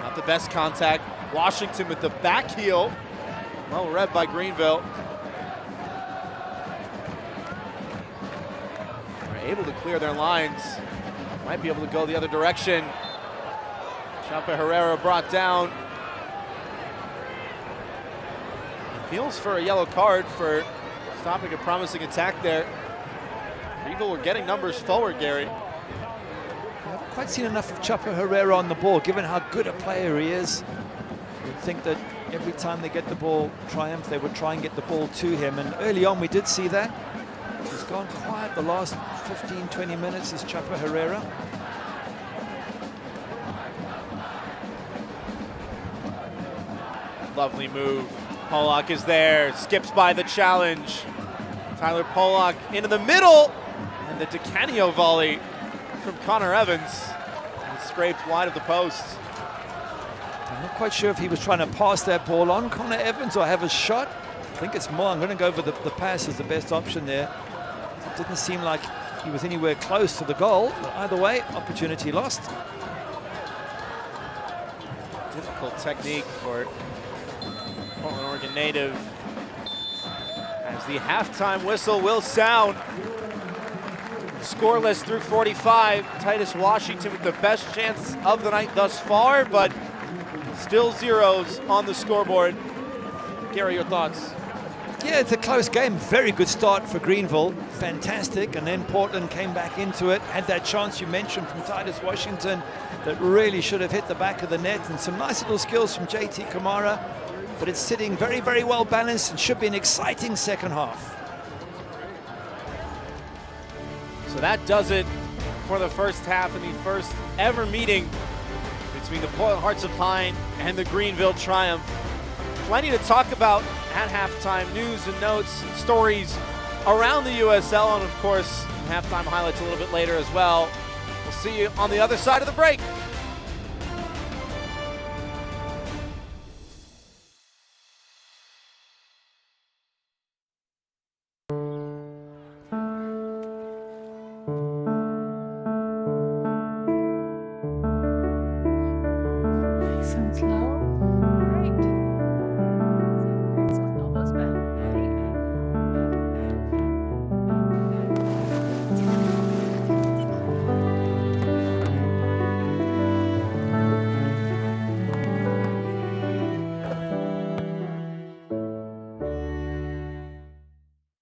Not the best contact. Washington with the back heel. Well read by Greenville. They're able to clear their lines. Might be able to go the other direction. Chapa Herrera brought down. Appeals for a yellow card for stopping a promising attack there. Greenville were getting numbers forward, Gary. I haven't quite seen enough of Chapa Herrera on the ball, given how good a player he is. You'd think that every time they get the ball, Triumph, they would try and get the ball to him. And early on, we did see that. He's gone quiet the last 15, 20 minutes, is Chapa Herrera. Lovely move. Pollock is there, skips by the challenge. Tyler Pollock into the middle, and the DeCanio volley from Connor Evans. And scraped wide of the post. I'm not quite sure if he was trying to pass that ball on Connor Evans or have a shot. I think it's more. I'm going to go for the pass as the best option there. It didn't seem like he was anywhere close to the goal. But either way, opportunity lost. Difficult technique for Portland, Oregon native. As the halftime whistle will sound. Scoreless through 45. Titus Washington with the best chance of the night thus far, but still zeros on the scoreboard. Gary, your thoughts? Yeah, it's a close game. Very good start for Greenville. Fantastic. And then Portland came back into it. Had that chance you mentioned from Titus Washington that really should have hit the back of the net. And some nice little skills from JT Kamara. But it's sitting very, very well balanced and should be an exciting second half. So that does it for the first half and the first ever meeting between the Portland Hearts of Pine and the Greenville Triumph. Plenty to talk about at halftime. News and notes and stories around the USL, and of course, halftime highlights a little bit later as well. We'll see you on the other side of the break. Sounds low. Right. So elbows bent.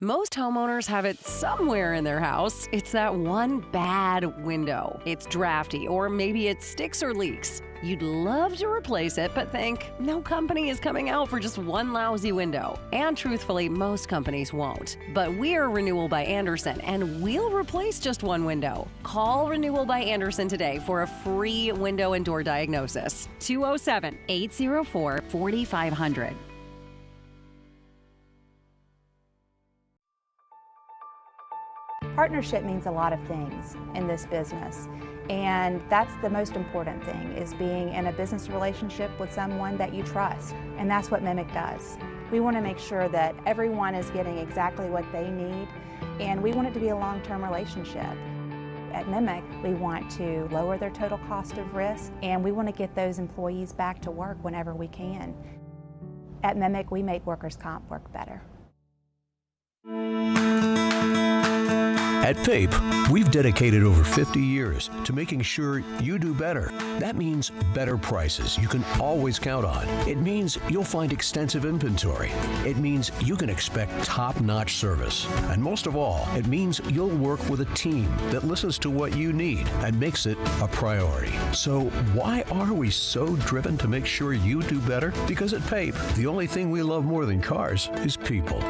Most homeowners have it somewhere in their house. It's that one bad window. It's drafty, or maybe it sticks or leaks. You'd love to replace it, but think, no company is coming out for just one lousy window. And truthfully, most companies won't. But we're Renewal by Andersen, and we'll replace just one window. Call Renewal by Andersen today for a free window and door diagnosis. 207-804-4500. Partnership means a lot of things in this business, and that's the most important thing, is being in a business relationship with someone that you trust, and that's what Mimic does. We want to make sure that everyone is getting exactly what they need, and we want it to be a long-term relationship. At Mimic, we want to lower their total cost of risk, and we want to get those employees back to work whenever we can. At Mimic, we make workers' comp work better. At PAPE, we've dedicated over 50 years to making sure you do better. That means better prices you can always count on. It means you'll find extensive inventory. It means you can expect top-notch service. And most of all, it means you'll work with a team that listens to what you need and makes it a priority. So why are we so driven to make sure you do better? Because at PAPE, the only thing we love more than cars is people.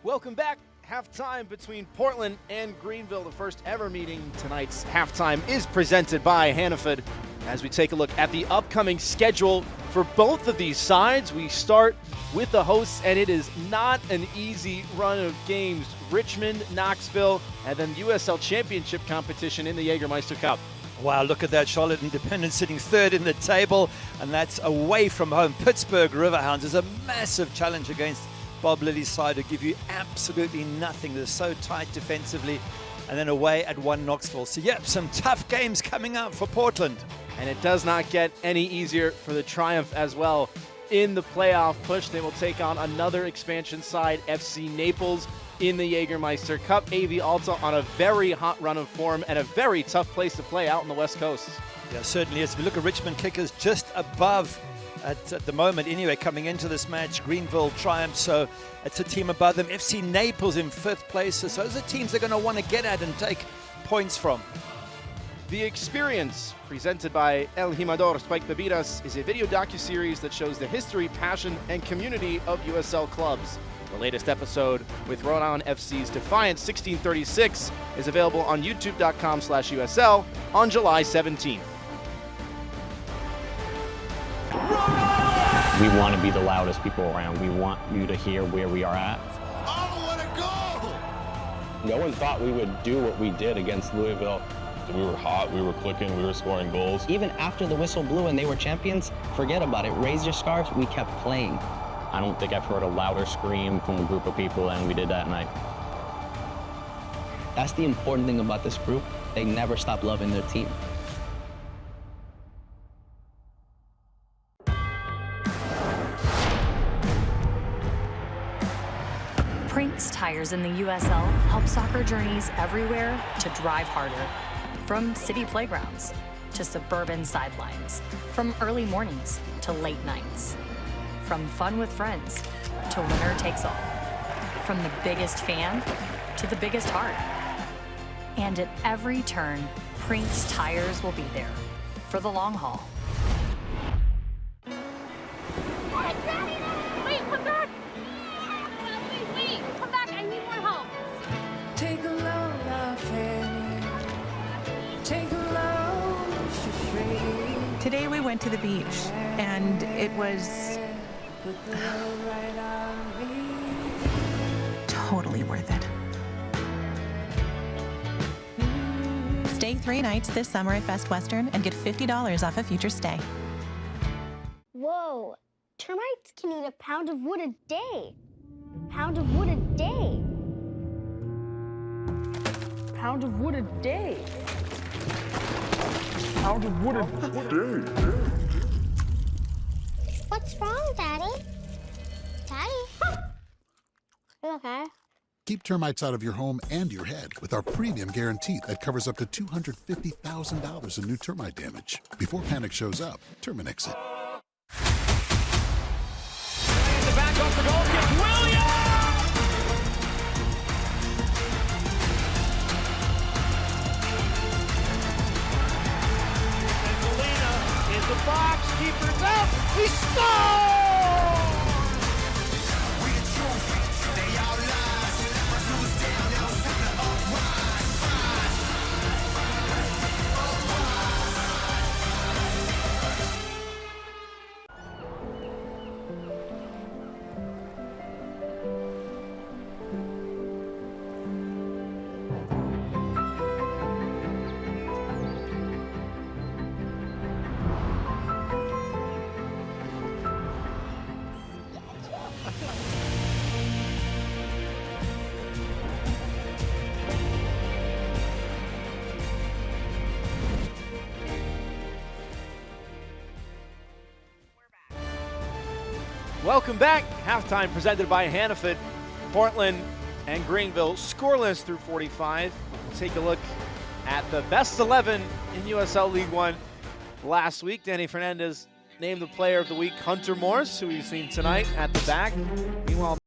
Welcome back. Halftime between Portland and Greenville, the first ever meeting. Tonight's halftime is presented by Hannaford. As we take a look at the upcoming schedule for both of these sides. We start with the hosts, and it is not an easy run of games. Richmond, Knoxville, and then USL Championship competition in the Jägermeister Cup. Wow, look at that. Charlotte Independent sitting third in the table, and that's away from home. Pittsburgh Riverhounds is a massive challenge against Bob Lilly's side, who give you absolutely nothing. They're so tight defensively. And then away at One Knoxville. So, yep, some tough games coming up for Portland. And it does not get any easier for the Triumph as well. In the playoff push, they will take on another expansion side, FC Naples, in the Jägermeister Cup. AV Alta on a very hot run of form and a very tough place to play out on the West Coast. Yeah, certainly is. If we look at Richmond kickers, just above at the moment anyway, coming into this match. Greenville Triumph, so it's a team above them. FC Naples in 5th place. So those are teams they're going to want to get at and take points from. The Experience, presented by El Jimador Spike Bebidas, is a video docuseries that shows the history, passion, and community of USL clubs. The latest episode with Rhode Island FC's Defiance 1636 is available on youtube.com/USL on July 17th. We want to be the loudest people around. We want you to hear where we are at. Oh, what a goal! No one thought we would do what we did against Louisville. We were hot, we were clicking, we were scoring goals. Even after the whistle blew and they were champions, forget about it. Raise your scarves, we kept playing. I don't think I've heard a louder scream from a group of people than we did that night. That's the important thing about this group. They never stop loving their team. Prinks Tires in the USL help soccer journeys everywhere to drive harder. From city playgrounds to suburban sidelines. From early mornings to late nights. From fun with friends to winner takes all. From the biggest fan to the biggest heart. And at every turn, Prinks Tires will be there for the long haul. Wait, come back! Wait, come back, I need more help. Take a load off Annie. Take a load for free. Today we went to the beach, and it was totally worth it. Stay 3 nights this summer at Best Western and get $50 off a future stay. Whoa, termites can eat a pound of wood a day. Pound of wood a day. Pound of wood a day. Pound of wood a day. What's wrong, Daddy? Daddy? You okay? Keep termites out of your home and your head with our premium guarantee that covers up to $250,000 in new termite damage. Before panic shows up, Terminix it. In the back off the goal kick, Williams! And Molina in the box, keeper's out, he scores! Welcome back. Halftime presented by Hannaford. Portland and Greenville scoreless through 45. We'll take a look at the best 11 in USL League One last week. Danny Fernandez named the player of the week Hunter Morse, who we've seen tonight at the back. Meanwhile,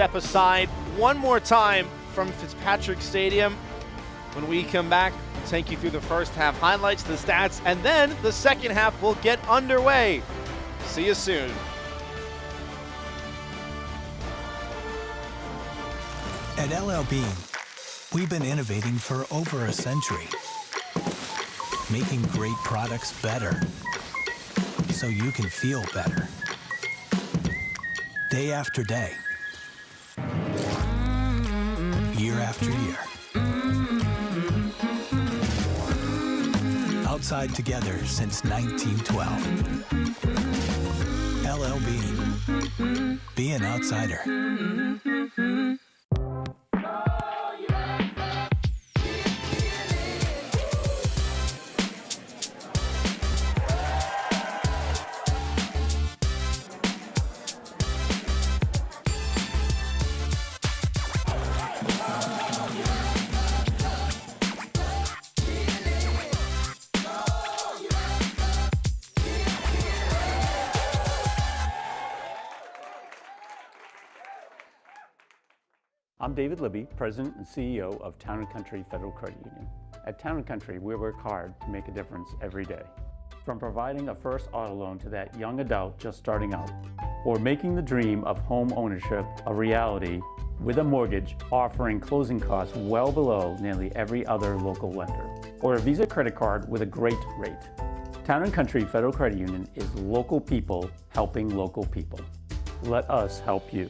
step aside one more time from Fitzpatrick Stadium. When we come back, we'll take you through the first half highlights, the stats, and then the second half will get underway. See you soon. At LL Bean, we've been innovating for over a century, making great products better so you can feel better. Day after day, year after year. Outside together since 1912. LL Bean. Be an outsider. I'm David Libby, President and CEO of Town & Country Federal Credit Union. At Town & Country, we work hard to make a difference every day. From providing a first auto loan to that young adult just starting out, or making the dream of home ownership a reality with a mortgage offering closing costs well below nearly every other local lender, or a Visa credit card with a great rate. Town & Country Federal Credit Union is local people helping local people. Let us help you.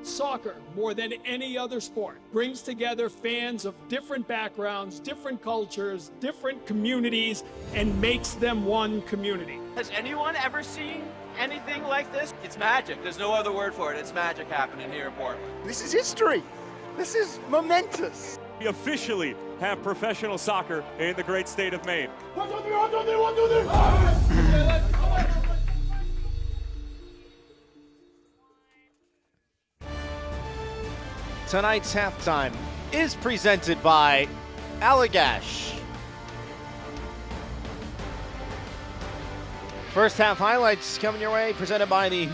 Soccer, more than any other sport, brings together fans of different backgrounds, different cultures, different communities, and makes them one community. Has anyone ever seen anything like this? It's magic. There's no other word for it. It's magic happening here in Portland. This is history. This is momentous. We officially have professional soccer in the great state of Maine. Tonight's halftime is presented by Allagash. First half highlights coming your way, presented by the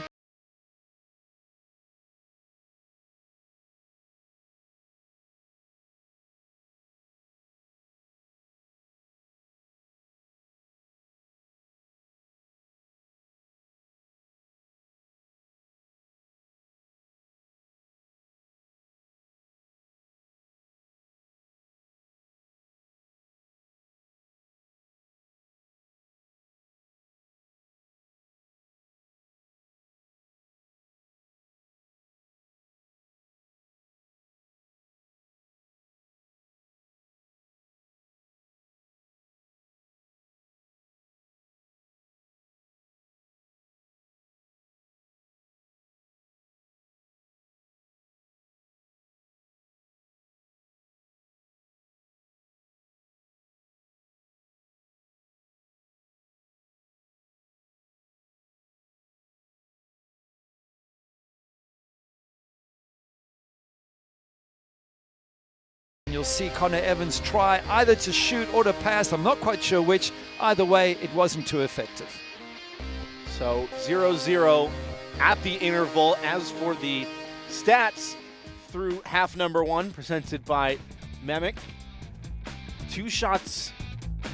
You'll see Connor Evans try either to shoot or to pass. I'm not quite sure which. Either way, it wasn't too effective. So 0-0 at the interval. As for the stats through half number one, presented by Memic. 2 shots,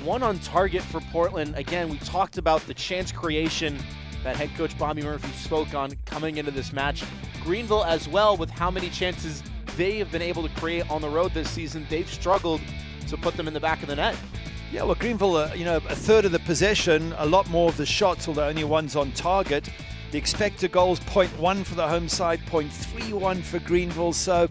1 on target for Portland. Again, we talked about the chance creation that head coach Bobby Murphy spoke on coming into this match. Greenville as well, with how many chances they have been able to create on the road this season. They've struggled to put them in the back of the net. Yeah, well, Greenville, a third of the possession, a lot more of the shots, although only one's on target. The expected goals, 0.1 for the home side, 0.31 for Greenville, so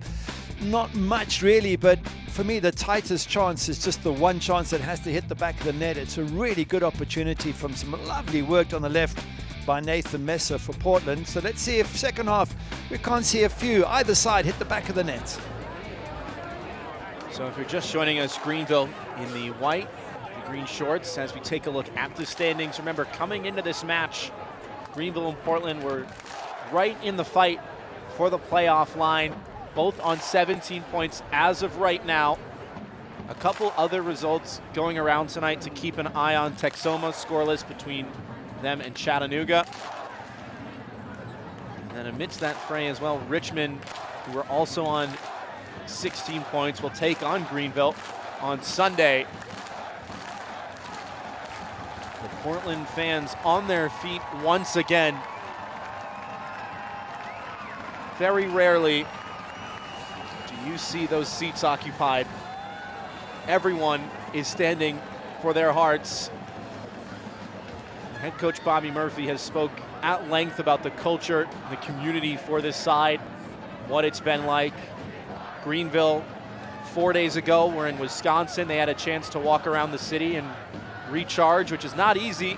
not much really, but for me, the tightest chance is just the one chance that has to hit the back of the net. It's a really good opportunity from some lovely work on the left by Nathan Messer for Portland. So let's see if second half we can't see a few either side hit the back of the net. So if you're just joining us, Greenville in the white, the green shorts, as we take a look at the standings. Remember, coming into this match, Greenville and Portland were right in the fight for the playoff line, both on 17 points as of right now. A couple other results going around tonight to keep an eye on. Texoma scoreless between them and Chattanooga. And amidst that fray as well, Richmond, who are also on 16 points, will take on Greenville on Sunday. The Portland fans on their feet once again. Very rarely do you see those seats occupied. Everyone is standing for their hearts. Head coach Bobby Murphy has spoke at length about the culture, the community for this side, what it's been like. Greenville, 4 days ago, were in Wisconsin. They had a chance to walk around the city and recharge, which is not easy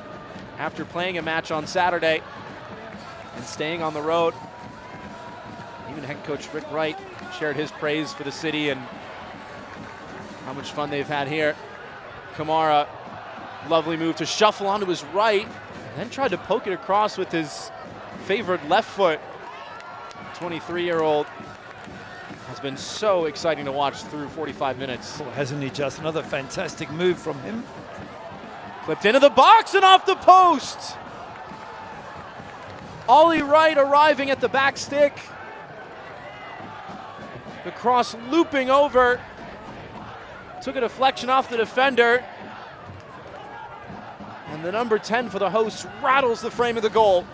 after playing a match on Saturday and staying on the road. Even head coach Rick Wright shared his praise for the city and how much fun they've had here. Kamara, lovely move to shuffle onto his right, and then tried to poke it across with his favorite left foot. 23-year-old has been so exciting to watch through 45 minutes. Oh, hasn't he just? Another fantastic move from him. Clipped into the box and off the post. Ollie Wright arriving at the back stick. The cross looping over. Took a deflection off the defender. And the number 10 for the hosts rattles the frame of the goal.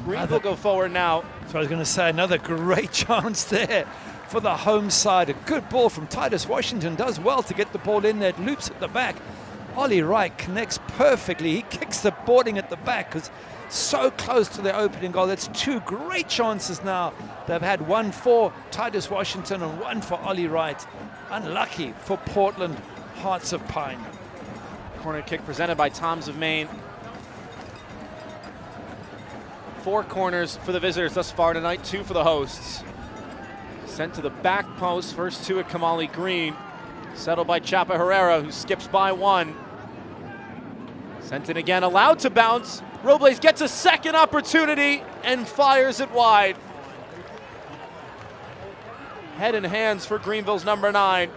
Greenville go forward now. So I was going to say, another great chance there for the home side. A good ball from Titus Washington. Does well to get the ball in there. It loops at the back. Ollie Wright connects perfectly. He kicks the boarding at the back because so close to the opening goal. That's two great chances now. They've had one for Titus Washington and one for Ollie Wright. Unlucky for Portland Hearts of Pine. Corner kick presented by Toms of Maine. 4 corners for the visitors thus far tonight, 2 for the hosts. Sent to the back post, first 2 at Kamali Green. Settled by Chapa Herrera, who skips by 1. Sent in again, allowed to bounce. Robles gets a second opportunity and fires it wide. Head and hands for Greenville's number 9.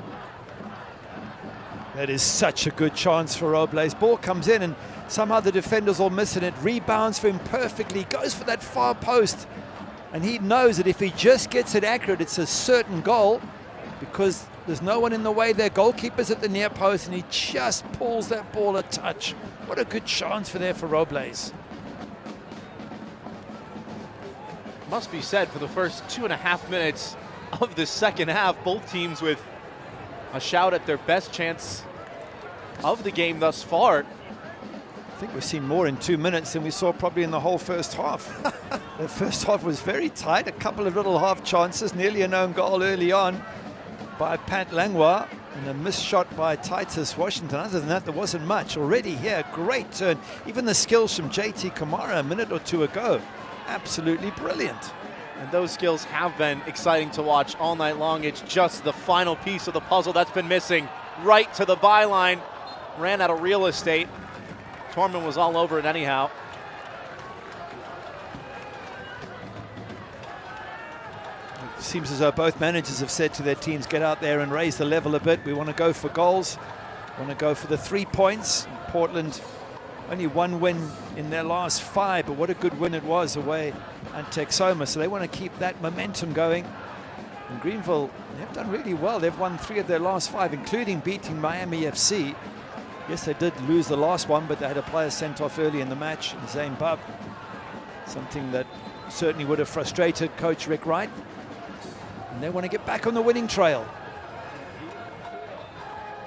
That is such a good chance for Robles. Ball comes in and somehow the defenders all missing it. Rebounds for him perfectly. Goes for that far post. And he knows that if he just gets it accurate, it's a certain goal because there's no one in the way. Their goalkeeper's at the near post and he just pulls that ball a touch. What a good chance for Robles. Must be said, for the first 2.5 minutes of the second half, both teams with a shout at their best chance of the game thus far. I think we've seen more in 2 minutes than we saw probably in the whole first half. The first half was very tight, a couple of little half chances, nearly an own goal early on by Pat Langlois and a missed shot by Titus Washington. Other than that, there wasn't much. Already here, great turn. Even the skills from JT Kamara a minute or 2 ago, absolutely brilliant. And those skills have been exciting to watch all night long. It's just the final piece of the puzzle that's been missing. Right to the byline, ran out of real estate. Torman was all over it anyhow. It seems as though both managers have said to their teams, get out there and raise the level a bit. We want to go for goals. We want to go for the 3 points. Portland only 1 win in their last 5, but what a good win it was away at Texoma. So they want to keep that momentum going. And Greenville, they've done really well. They've won 3 of their last 5, including beating Miami FC. Yes, they did lose the last one, but they had a player sent off early in the match, Zane Bub. Something that certainly would have frustrated coach Rick Wright. And they want to get back on the winning trail.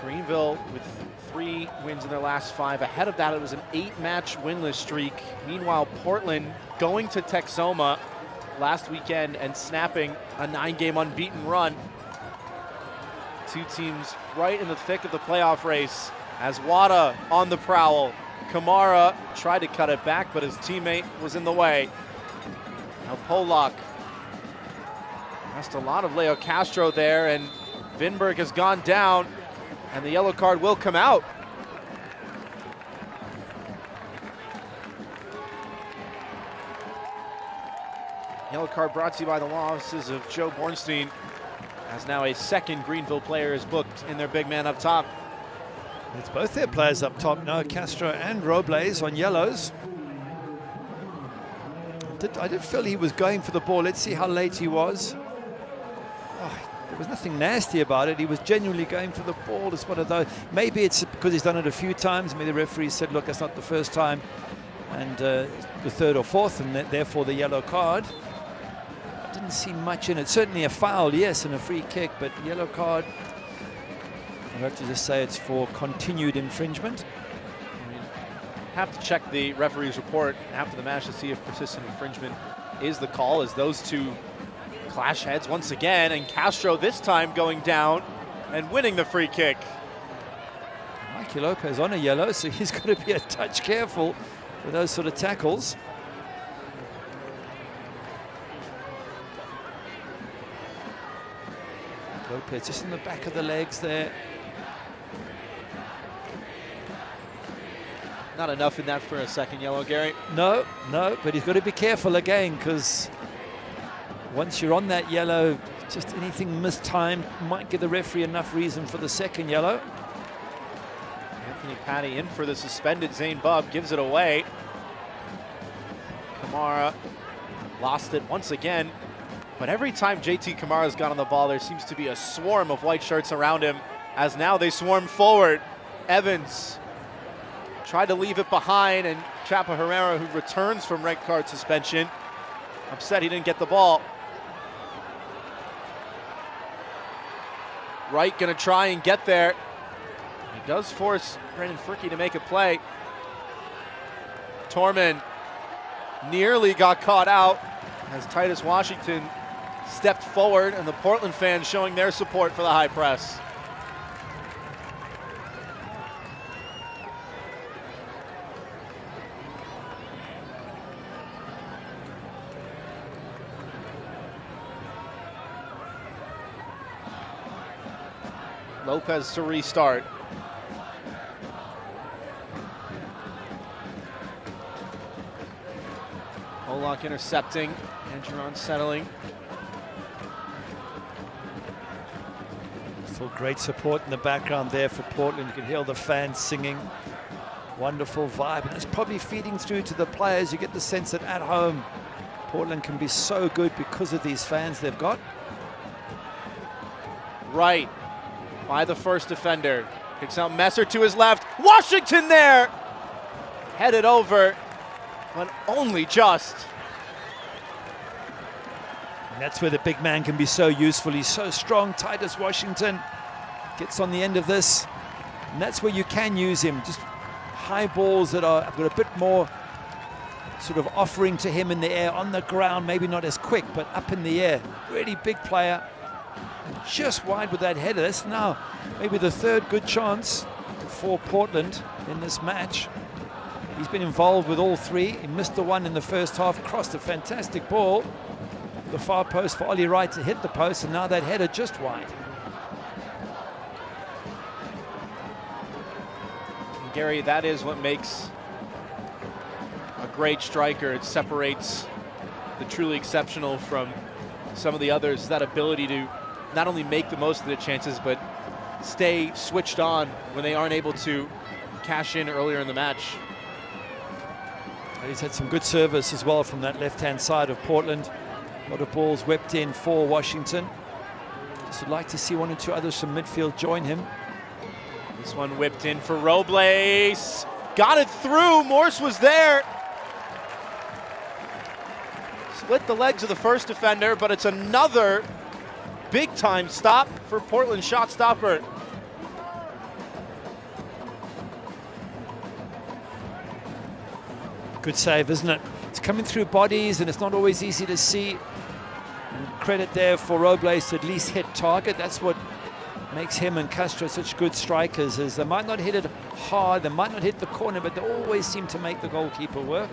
Greenville with 3 wins in their last 5. Ahead of that, it was an 8-match winless streak. Meanwhile, Portland going to Texoma last weekend and snapping a 9-game unbeaten run. 2 teams right in the thick of the playoff race. As Wada on the prowl. Kamara tried to cut it back, but his teammate was in the way. Now Polak passed a lot of Leo Castro there, and Vinberg has gone down, and the yellow card will come out. Yellow card brought to you by the law offices of Joe Bornstein, as now a second Greenville player is booked in their big man up top. It's both their players up top now, Castro and Robles on yellows. I did feel he was going for the ball. Let's see how late he was. Oh, there was nothing nasty about it. He was genuinely going for the ball. It's one of those. Maybe it's because he's done it a few times. Maybe the referee said, look, that's not the first time. And the third or fourth, and therefore the yellow card. I didn't see much in it. Certainly a foul, yes, and a free kick, but yellow card, I have to just say it's for continued infringement. Have to check the referee's report after the match to see if persistent infringement is the call, as those two clash heads once again, and Castro this time going down and winning the free kick. Mikey Lopez on a yellow, so he's got to be a touch careful with those sort of tackles. Lopez just in the back of the legs there. Not enough in that for a second yellow, Gary. No, but he's got to be careful again, because once you're on that yellow, just anything mistimed might give the referee enough reason for the second yellow. Anthony Patty in for the suspended Zane Bubb, gives it away. Kamara lost it once again, but every time JT Kamara's got on the ball, there seems to be a swarm of white shirts around him, as now they swarm forward. Evans tried to leave it behind, and Chapa Herrera, who returns from red card suspension, upset he didn't get the ball. Wright gonna try and get there. He does force Brendan Fricke to make a play. Torman nearly got caught out as Titus Washington stepped forward, and the Portland fans showing their support for the high press. Lopez to restart. Pollock intercepting, Angeron settling. Still great support in the background there for Portland. You can hear the fans singing. Wonderful vibe, and it's probably feeding through to the players. You get the sense that at home, Portland can be so good because of these fans they've got. Right by the first defender. Picks out Messer to his left. Washington there! Headed over, but only just. And that's where the big man can be so useful. He's so strong. Titus Washington gets on the end of this, and that's where you can use him. Just high balls that have got a bit more sort of offering to him in the air, on the ground, maybe not as quick, but up in the air. Really big player. Just wide with that header. That's now maybe the third good chance for Portland in this match. He's been involved with all three. He missed the one in the first half, crossed a fantastic ball. The far post for Ollie Wright to hit the post, and now that header just wide. And Gary, that is what makes a great striker. It separates the truly exceptional from some of the others, that ability to not only make the most of the chances, but stay switched on when they aren't able to cash in earlier in the match. He's had some good service as well from that left-hand side of Portland. A lot of balls whipped in for Washington. Just would like to see one or two others from midfield join him. This one whipped in for Robles. Got it through. Morse was there. Split the legs of the first defender, but it's another big-time stop for Portland shot stopper. Good save, isn't it? It's coming through bodies, and it's not always easy to see. And credit there for Robles to at least hit target. That's what makes him and Castro such good strikers, is they might not hit it hard, they might not hit the corner, but they always seem to make the goalkeeper work.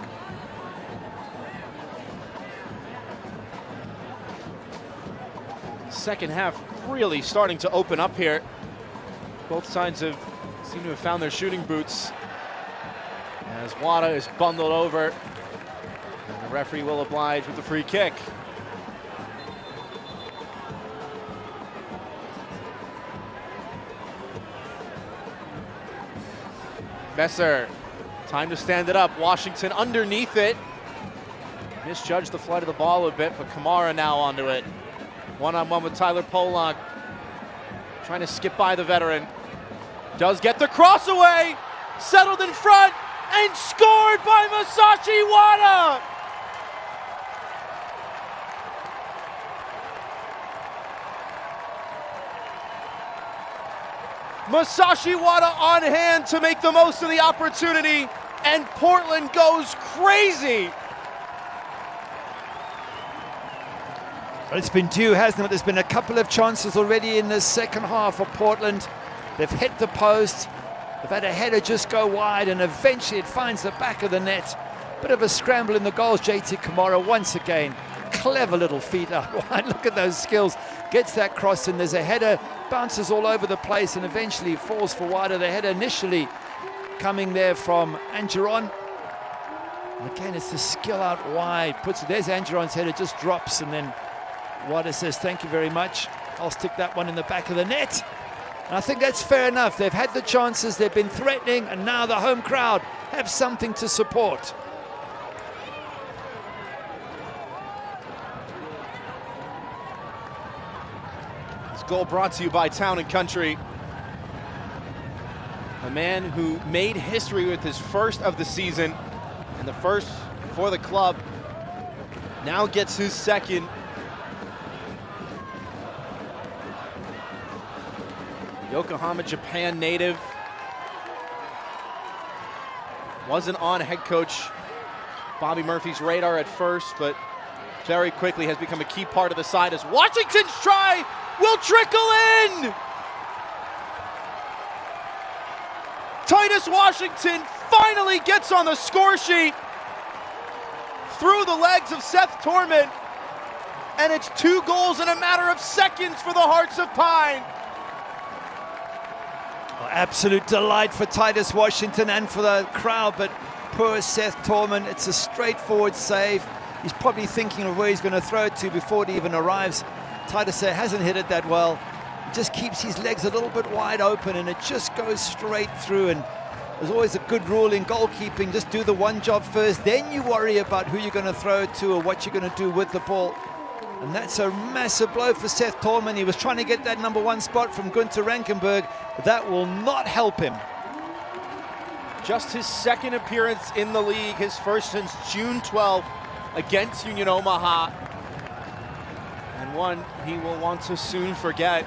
Second half really starting to open up here. Both sides seem to have found their shooting boots, as Wada is bundled over, and the referee will oblige with the free kick. Messer, time to stand it up. Washington underneath it. Misjudged the flight of the ball a bit, but Kamara now onto it. One-on-one with Tyler Polak. Trying to skip by the veteran. Does get the cross away. Settled in front and scored by Masashi Wada. Masashi Wada on hand to make the most of the opportunity, and Portland goes crazy. Well, it's been due, hasn't it? There's been a couple of chances already in the second half for Portland. They've hit the post. They've had a header just go wide, and eventually it finds the back of the net. Bit of a scramble in the goals. JT Kamara once again. Clever little feet out wide. Look at those skills. Gets that cross, and there's a header. Bounces all over the place, and eventually falls for Wada. The header initially coming there from Angeron. And again, it's the skill out wide. There's Angeron's header, just drops, and then Wada says, thank you very much. I'll stick that one in the back of the net. And I think that's fair enough. They've had the chances, they've been threatening, and now the home crowd have something to support. This goal brought to you by Town & Country. A man who made history with his first of the season, and the first for the club, now gets his second. Yokohama, Japan native. Wasn't on head coach Bobby Murphy's radar at first, but very quickly has become a key part of the side as Washington's try will trickle in. Titus Washington finally gets on the score sheet through the legs of Seth Torment, and it's 2 goals in a matter of seconds for the Hearts of Pine. Absolute delight for Titus Washington and for the crowd, but poor Seth Torment. It's a straightforward save. He's probably thinking of where he's going to throw it to before it even arrives. Titus hasn't hit it that well. He just keeps his legs a little bit wide open, and it just goes straight through. And there's always a good rule in goalkeeping: just do the one job first, then you worry about who you're going to throw it to or what you're going to do with the ball. And that's a massive blow for Seth Torment. He was trying to get that #1 spot from Gunther Rankenberg. That will not help him. Just his second appearance in the league, his first since June 12th against Union Omaha. And one he will want to soon forget.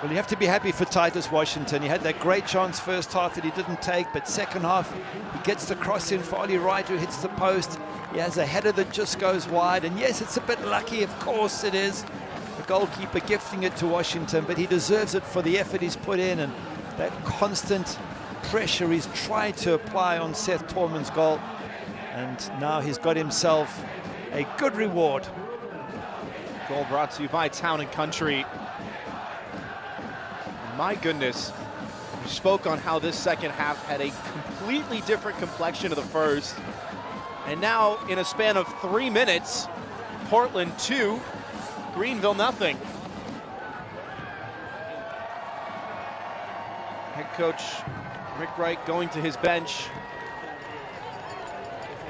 Well, you have to be happy for Titus Washington. He had that great chance first half that he didn't take, but second half he gets the cross in for Ollie Wright, who hits the post. He has a header that just goes wide, and yes, it's a bit lucky, of course it is. The goalkeeper gifting it to Washington, but he deserves it for the effort he's put in and that constant pressure he's tried to apply on Seth Torment's goal. And now he's got himself a good reward. Goal brought to you by Town & Country. My goodness, we spoke on how this second half had a completely different complexion to the first. And now, in a span of 3 minutes, Portland 2, Greenville nothing. Head coach Rick Wright going to his bench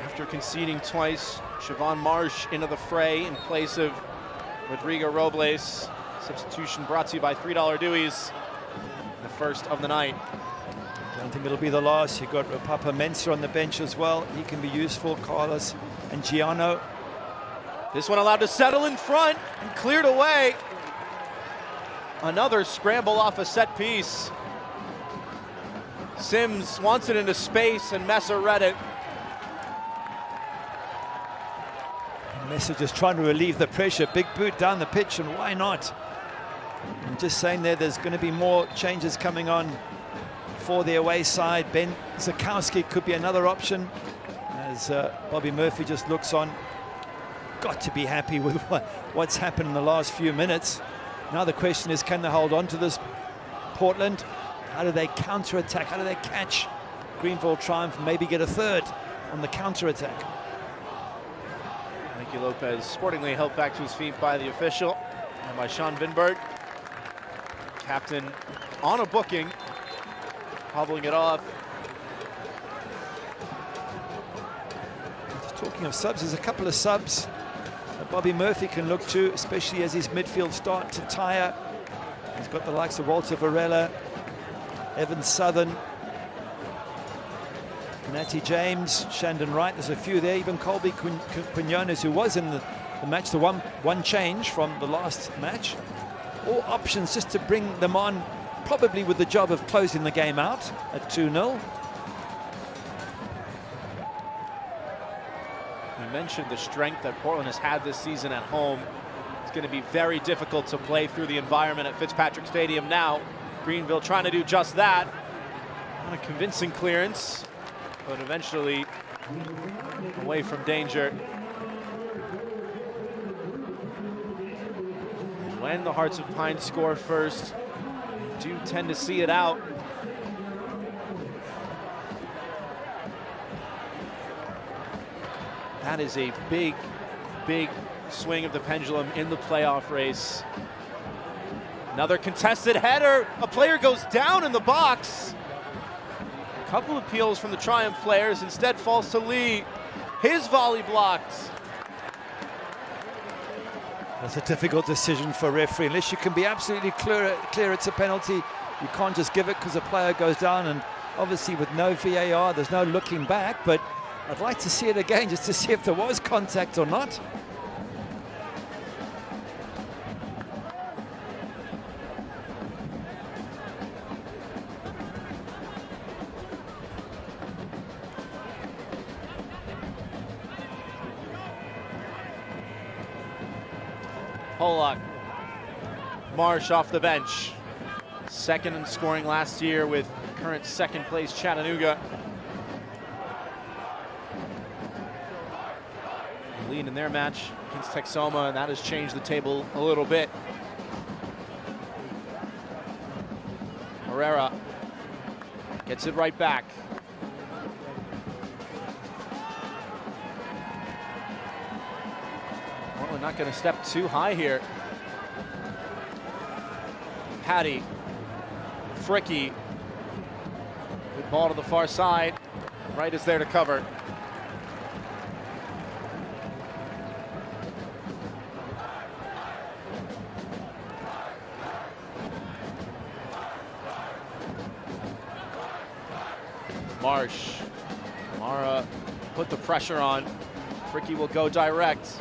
after conceding twice. Siobhan Marsh into the fray in place of Rodrigo Robles. Substitution brought to you by $3 Dewey's, the first of the night. I don't think it'll be the last. You've got Papa Mensah on the bench as well. He can be useful. Carlos and Giano. This one allowed to settle in front and cleared away. Another scramble off a set piece. Sims wants it into space, and Messer read it. Messer just trying to relieve the pressure. Big boot down the pitch, and why not? I'm just saying there's going to be more changes coming on for the away side. Ben Zakowski could be another option as Bobby Murphy just looks on. Got to be happy with what's happened in the last few minutes. Now the question is, can they hold on to this, Portland? How do they counter-attack? How do they catch Greenville triumph and maybe get a third on the counter-attack? Mikey Lopez sportingly helped back to his feet by the official and by Sean Vinberg. Captain on a booking, hobbling it off. speaking of subs, there's a couple of subs that Bobby Murphy can look to, especially as his midfield start to tire. He's got the likes of Walter Varela, Evan Southern, Natty James, Shandon Wright. There's a few there, even Colby Quinones, who was in the match, the one change from the last match. All options just to bring them on, probably with the job of closing the game out at 2-0. You mentioned the strength that Portland has had this season at home. It's going to be very difficult to play through the environment at Fitzpatrick Stadium now. Greenville trying to do just that. Not a convincing clearance, but eventually away from danger. When the Hearts of Pine score first, they do tend to see it out. That is a big, big swing of the pendulum in the playoff race. Another contested header. A player goes down in the box. A couple appeals from the Triumph players. Instead falls to Lee. His volley blocked. That's a difficult decision for a referee. Unless you can be absolutely clear it's a penalty, you can't just give it because a player goes down. And obviously with no VAR, there's no looking back. But I'd like to see it again just to see if there was contact or not. Pollock. Marsh off the bench. Second in scoring last year with current second place Chattanooga. Lead in their match against Texoma, and that has changed the table a little bit. Herrera gets it right back. Well, we're not going to step too high here. Patty, Fricky, good ball to the far side. Wright is there to cover. Marsh, Kamara put the pressure on. Fricky will go direct.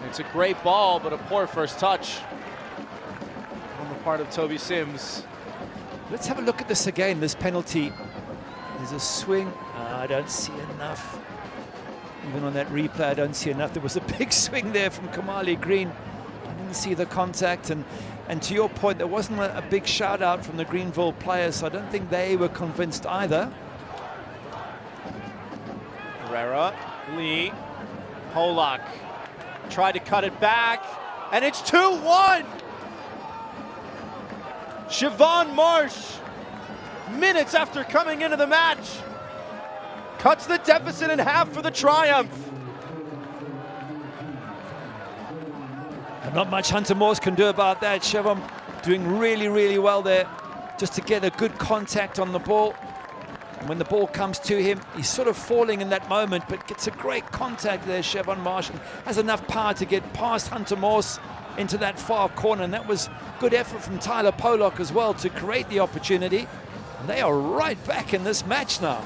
It's a great ball, but a poor first touch on the part of Toby Sims. Let's have a look at this again, this penalty. There's a swing. I don't see enough. Even on that replay, I don't see enough. There was a big swing there from Kamali Green. I didn't see the contact. And to your point, there wasn't a big shout out from the Greenville players, so I don't think they were convinced either. Herrera, Lee, Pollock tried to cut it back, and it's 2-1. Siobhan Marsh, minutes after coming into the match, cuts the deficit in half for the Triumph. Not much Hunter Morse can do about that. Siobhan doing really, really well there just to get a good contact on the ball. And when the ball comes to him, he's sort of falling in that moment, but gets a great contact there, Siobhan Marsh, and has enough power to get past Hunter Morse into that far corner. And that was good effort from Tyler Pollock as well to create the opportunity. And they are right back in this match now.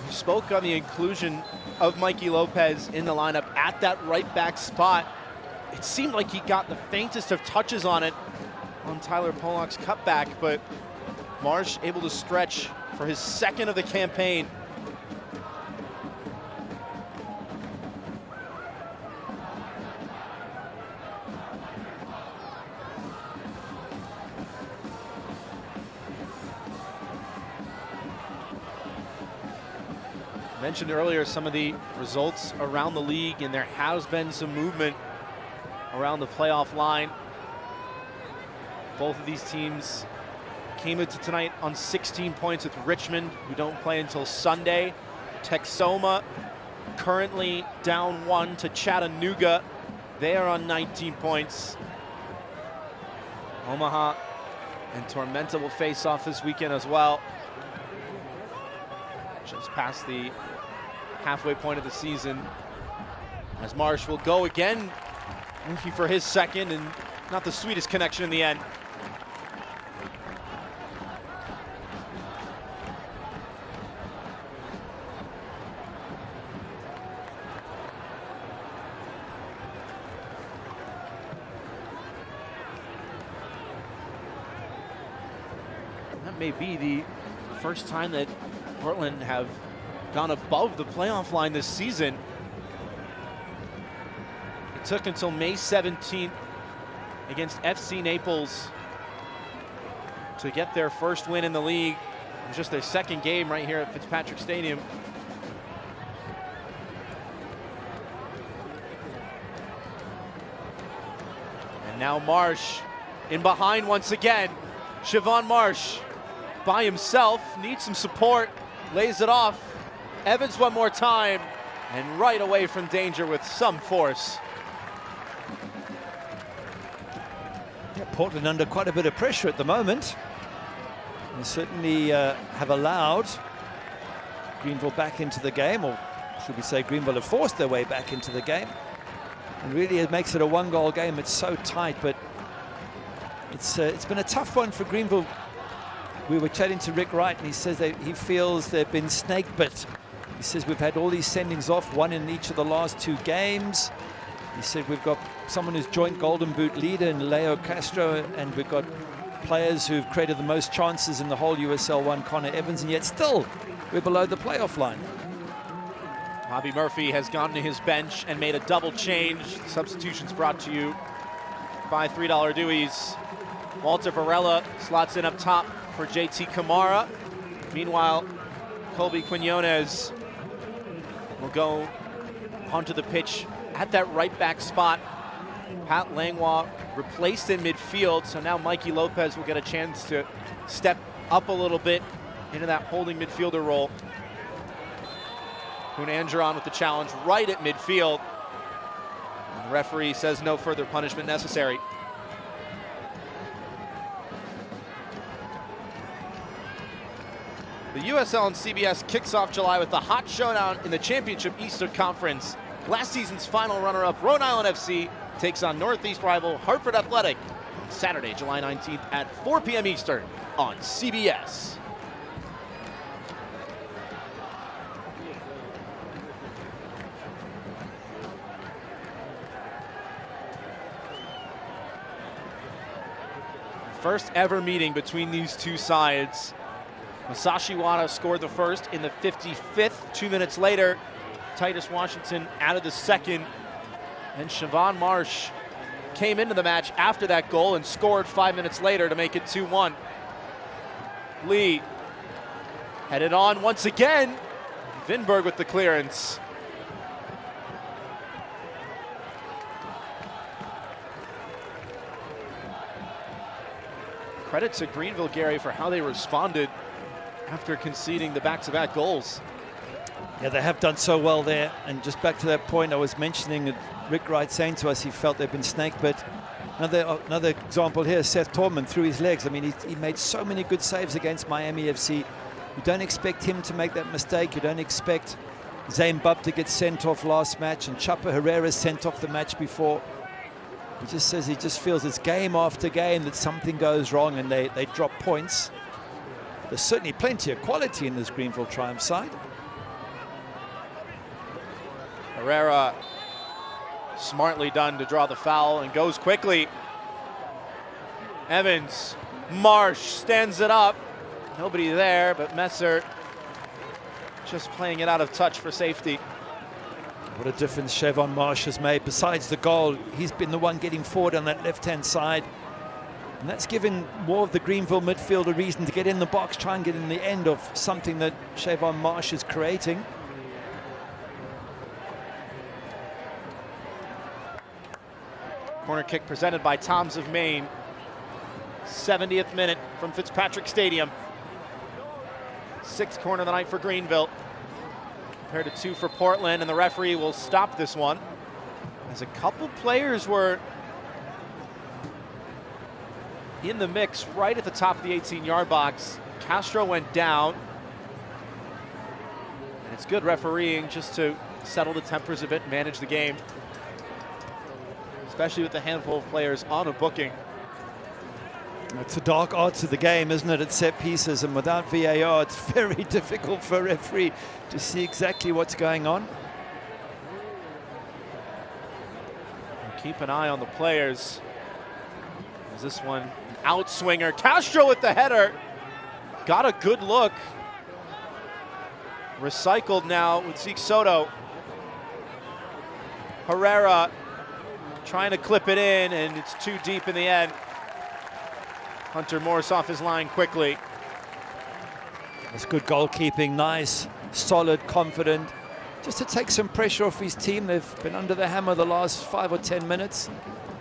You spoke on the inclusion of Mikey Lopez in the lineup at that right back spot. It seemed like he got the faintest of touches on it on Tyler Pollock's cutback, but Marsh able to stretch for his second of the campaign. Mentioned earlier some of the results around the league, and there has been some movement around the playoff line. Both of these teams came into tonight on 16 points with Richmond, who don't play until Sunday. Texoma currently down 1 to Chattanooga. They are on 19 points. Omaha and Tormenta will face off this weekend as well. Just past the halfway point of the season. As Marsh will go again, looking for his second, and not the sweetest connection in the end. That may be the first time that Portland have gone above the playoff line this season. It took until May 17th against FC Naples to get their first win in the league. It was just their second game right here at Fitzpatrick Stadium. And now Marsh in behind once again. Siobhan Marsh by himself, needs some support, lays it off. Evans one more time, and right away from danger with some force. Yeah, Portland under quite a bit of pressure at the moment. They certainly have allowed Greenville back into the game, or should we say Greenville have forced their way back into the game. And really it makes it a one-goal game. It's so tight, but it's been a tough one for Greenville. We were chatting to Rick Wright, and he says that he feels they've been snake bit. He says we've had all these sendings off, one in each of the last 2 games. He said we've got someone who's joint Golden Boot leader in Leo Castro, and we've got players who've created the most chances in the whole USL 1, Connor Evans, and yet still we're below the playoff line. Bobby Murphy has gone to his bench and made a double change. Substitutions brought to you by $3 Deweys. Walter Varela slots in up top for JT Kamara. Meanwhile, Colby Quinones will go onto the pitch at that right back spot. Pat Langlois replaced in midfield, so now Mikey Lopez will get a chance to step up a little bit into that holding midfielder role. Poon Andron with the challenge right at midfield. And the referee says no further punishment necessary. The USL and CBS kicks off July with the hot showdown in the Championship Eastern Conference. Last season's final runner-up, Rhode Island FC, takes on Northeast rival Hartford Athletic Saturday, July 19th at 4 p.m. Eastern on CBS. First ever meeting between these two sides. Masashi Wada scored the first in the 55th. 2 minutes later, Titus Washington added the second. And Siobhan Marsh came into the match after that goal and scored 5 minutes later to make it 2-1. Lee headed on once again. Vinberg with the clearance. Credit to Greenville, Gary, for how they responded after conceding the back-to-back goals. Yeah, they have done so well there. And just back to that point I was mentioning, Rick Wright saying to us he felt they've been snake bit. Another example here, Seth Torman through his legs. I mean, he made so many good saves against Miami FC. You don't expect him to make that mistake. You don't expect Zane Bubb to get sent off last match, and Chapa Herrera sent off the match before. He just says he just feels it's game after game that something goes wrong and they drop points. There's certainly plenty of quality in this Greenville Triumph side. Herrera smartly done to draw the foul and goes quickly. Evans, Marsh stands it up. Nobody there, but Messer just playing it out of touch for safety. What a difference Siobhan Marsh has made. Besides the goal, he's been the one getting forward on that left-hand side. And that's given more of the Greenville midfield a reason to get in the box, try and get in the end of something that Siobhan Marsh is creating. Corner kick presented by Toms of Maine. 70th minute from Fitzpatrick Stadium. 6th corner of the night for Greenville, compared to 2 for Portland, and the referee will stop this one as a couple players were in the mix right at the top of the 18-yard box. Castro went down. It's good refereeing just to settle the tempers a bit, manage the game, especially with a handful of players on a booking. It's a dark art to the game, isn't it? It's set pieces, and without VAR, it's very difficult for a referee to see exactly what's going on. And keep an eye on the players. Is this one an outswinger? Castro with the header. Got a good look. Recycled now with Zeke Soto. Herrera trying to clip it in, and it's too deep in the end. Hunter Morris off his line quickly. That's good goalkeeping, nice, solid, confident. Just to take some pressure off his team. They've been under the hammer the last 5 or 10 minutes.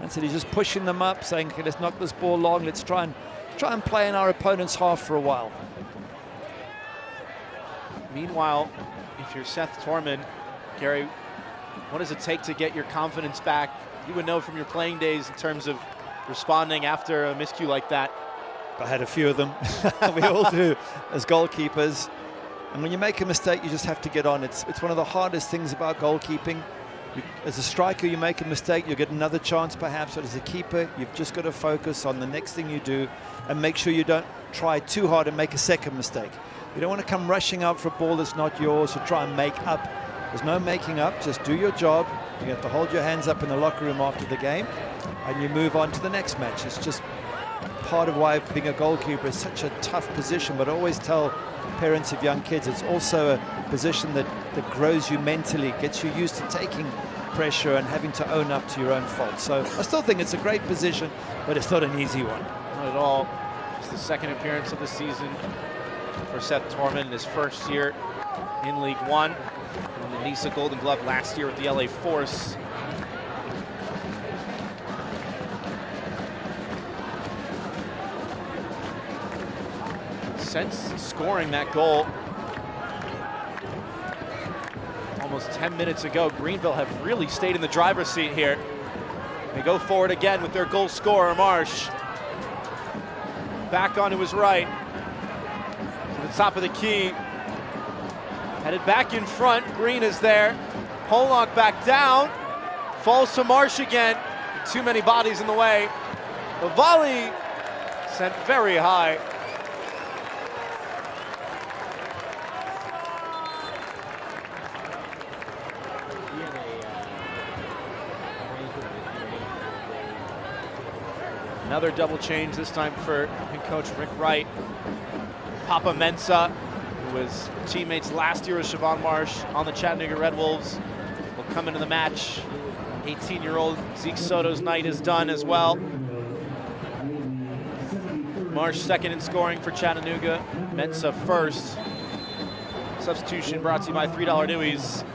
And so he's just pushing them up, saying, okay, let's knock this ball long. Let's try and play in our opponent's half for a while. Meanwhile, if you're Seth Torman, Gary, what does it take to get your confidence back? You would know from your playing days in terms of responding after a miscue like that. I had a few of them. We all do as goalkeepers. And when you make a mistake, you just have to get on. It's one of the hardest things about goalkeeping. As a striker, you make a mistake, you'll get another chance perhaps. But as a keeper, you've just got to focus on the next thing you do and make sure you don't try too hard and make a second mistake. You don't want to come rushing out for a ball that's not yours or try and make up. There's no making up, just do your job. You have to hold your hands up in the locker room after the game and you move on to the next match. It's just part of why being a goalkeeper is such a tough position, but I always tell parents of young kids, it's also a position that grows you mentally, gets you used to taking pressure and having to own up to your own faults. So I still think it's a great position, but it's not an easy one. Not at all. Just the second appearance of the season for Seth Torman in his first year in League One. Won the Nisa Golden Glove last year with the LA Force. Since scoring that goal almost 10 minutes ago, Greenville have really stayed in the driver's seat here. They go forward again with their goal scorer, Marsh. Back onto his right. To the top of the key. Headed back in front. Green is there. Pollock back down. Falls to Marsh again. Too many bodies in the way. The volley sent very high. Another double change, this time for head coach Rick Wright. Papa Mensah, who was teammates last year with Siobhan Marsh on the Chattanooga Red Wolves, will come into the match. 18-year-old Zeke Soto's night is done as well. Marsh second in scoring for Chattanooga, Mensah first. Substitution brought to you by $3 Newies.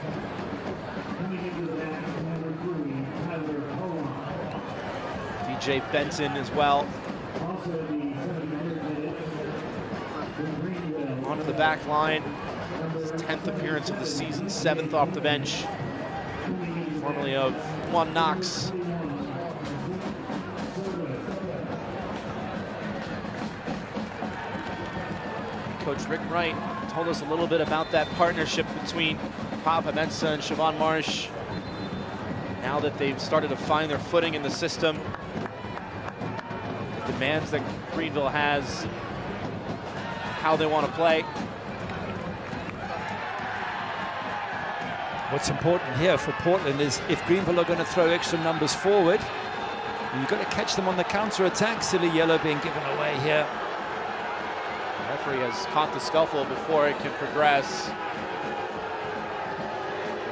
DJ Benson as well. Onto the back line. His 10th appearance of the season, 7th off the bench. Formerly of One Knox. Coach Rick Wright told us a little bit about that partnership between Papa Mensah and Siobhan Marsh. Now that they've started to find their footing in the system, demands that Greenville has, how they want to play. What's important here for Portland is if Greenville are going to throw extra numbers forward, you've got to catch them on the counter-attack. Silly yellow being given away here. The referee has caught the scuffle before it can progress.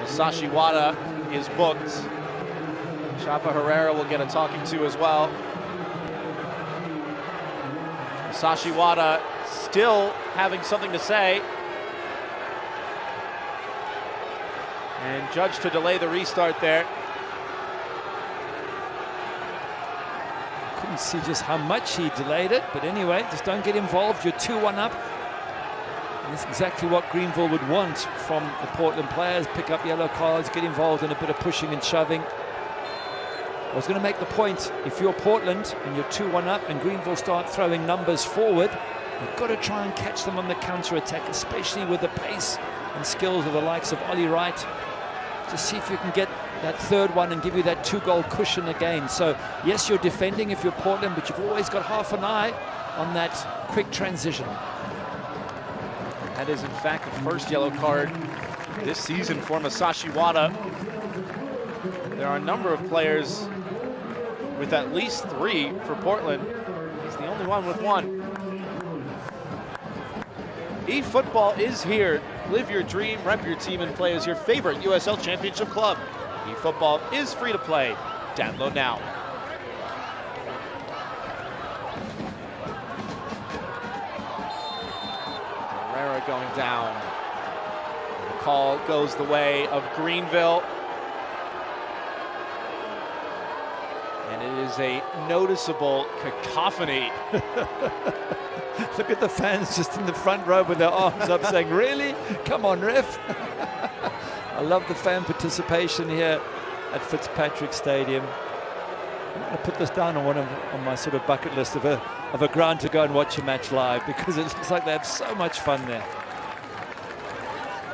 Masashi Wada is booked. Chapa Herrera will get a talking to as well. Masashi Wada still having something to say. And judged to delay the restart there. Couldn't see just how much he delayed it, but anyway, just don't get involved. You're 2-1 up. And that's exactly what Greenville would want from the Portland players. Pick up yellow cards, get involved in a bit of pushing and shoving. I was going to make the point, if you're Portland and you're 2-1 up and Greenville start throwing numbers forward, you've got to try and catch them on the counter-attack, especially with the pace and skills of the likes of Ollie Wright to see if you can get that third one and give you that 2-goal cushion again. So yes, you're defending if you're Portland, but you've always got half an eye on that quick transition. That is in fact the first yellow card this season for Masashi Wada. There are a number of players with at least 3 for Portland. He's the only one with 1. eFootball is here. Live your dream, rep your team, and play as your favorite USL Championship club. eFootball is free to play. Download now. Herrera going down. The call goes the way of Greenville. And it is a noticeable cacophony. Look at the fans just in the front row with their arms up saying, really? Come on, ref. I love the fan participation here at Fitzpatrick Stadium. I'm going to put this down on my sort of bucket list of a ground to go and watch a match live, because it looks like they have so much fun there.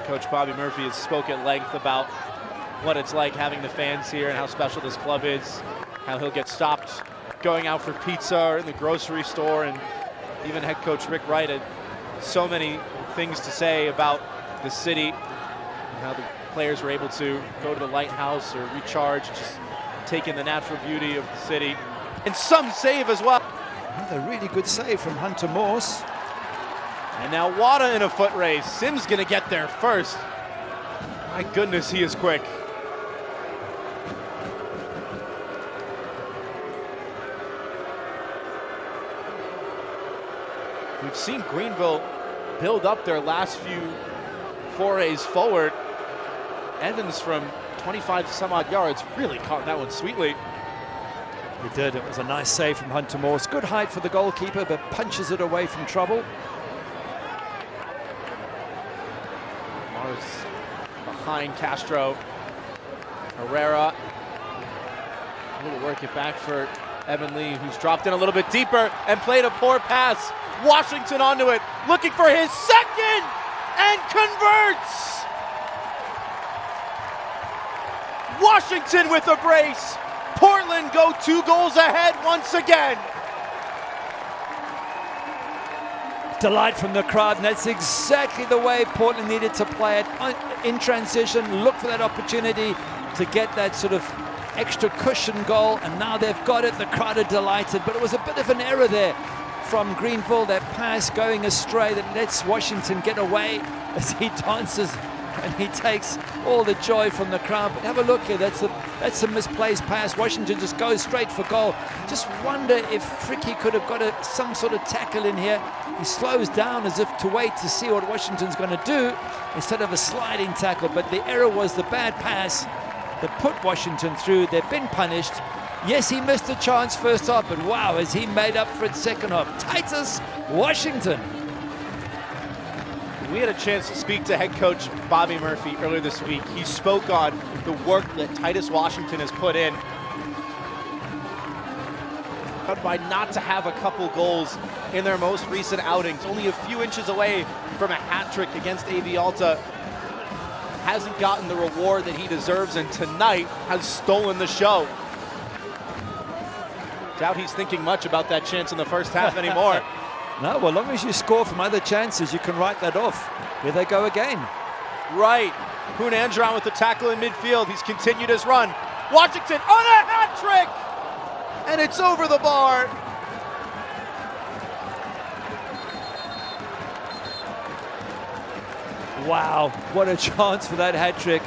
Coach Bobby Murphy has spoken at length about what it's like having the fans here and how special this club is, how he'll get stopped going out for pizza or in the grocery store, and even head coach Rick Wright had so many things to say about the city and how the players were able to go to the lighthouse or recharge, just take in the natural beauty of the city. And some save as well. Another really good save from Hunter Morse. And now Wada in a foot race. Sim's gonna get there first. My goodness, he is quick. We've seen Greenville build up their last few forays forward. Evans from 25 some odd yards really caught that one sweetly. He did. It was a nice save from Hunter Morse. Good height for the goalkeeper, but punches it away from trouble. Mars behind Castro. Herrera. A little work it back for Evan Lee, who's dropped in a little bit deeper and played a poor pass. Washington onto it, looking for his second, and converts! Washington with a brace. Portland go 2 goals ahead once again. Delight from the crowd, and that's exactly the way Portland needed to play it. In transition, look for that opportunity to get that sort of extra cushion goal, and now they've got it. The crowd are delighted, but it was a bit of an error there from Greenville, that pass going astray that lets Washington get away as he dances and he takes all the joy from the crowd. But have a look here, that's a misplaced pass. Washington just goes straight for goal. Just wonder if Fricky could have got some sort of tackle in here. He slows down as if to wait to see what Washington's going to do instead of a sliding tackle. But the error was the bad pass that put Washington through. They've been punished. Yes, he missed a chance first half, but wow, has he made up for it second half. Titus Washington. We had a chance to speak to head coach Bobby Murphy earlier this week. He spoke on the work that Titus Washington has put in. By not to have a couple goals in their most recent outings, only a few inches away from a hat trick against AV Alta. Hasn't gotten the reward that he deserves, and tonight has stolen the show. Doubt he's thinking much about that chance in the first half anymore. No, well, as long as you score from other chances, you can write that off. Here they go again. Right. Poon Andron with the tackle in midfield. He's continued his run. Washington on a hat trick! And it's over the bar. Wow, what a chance for that hat trick.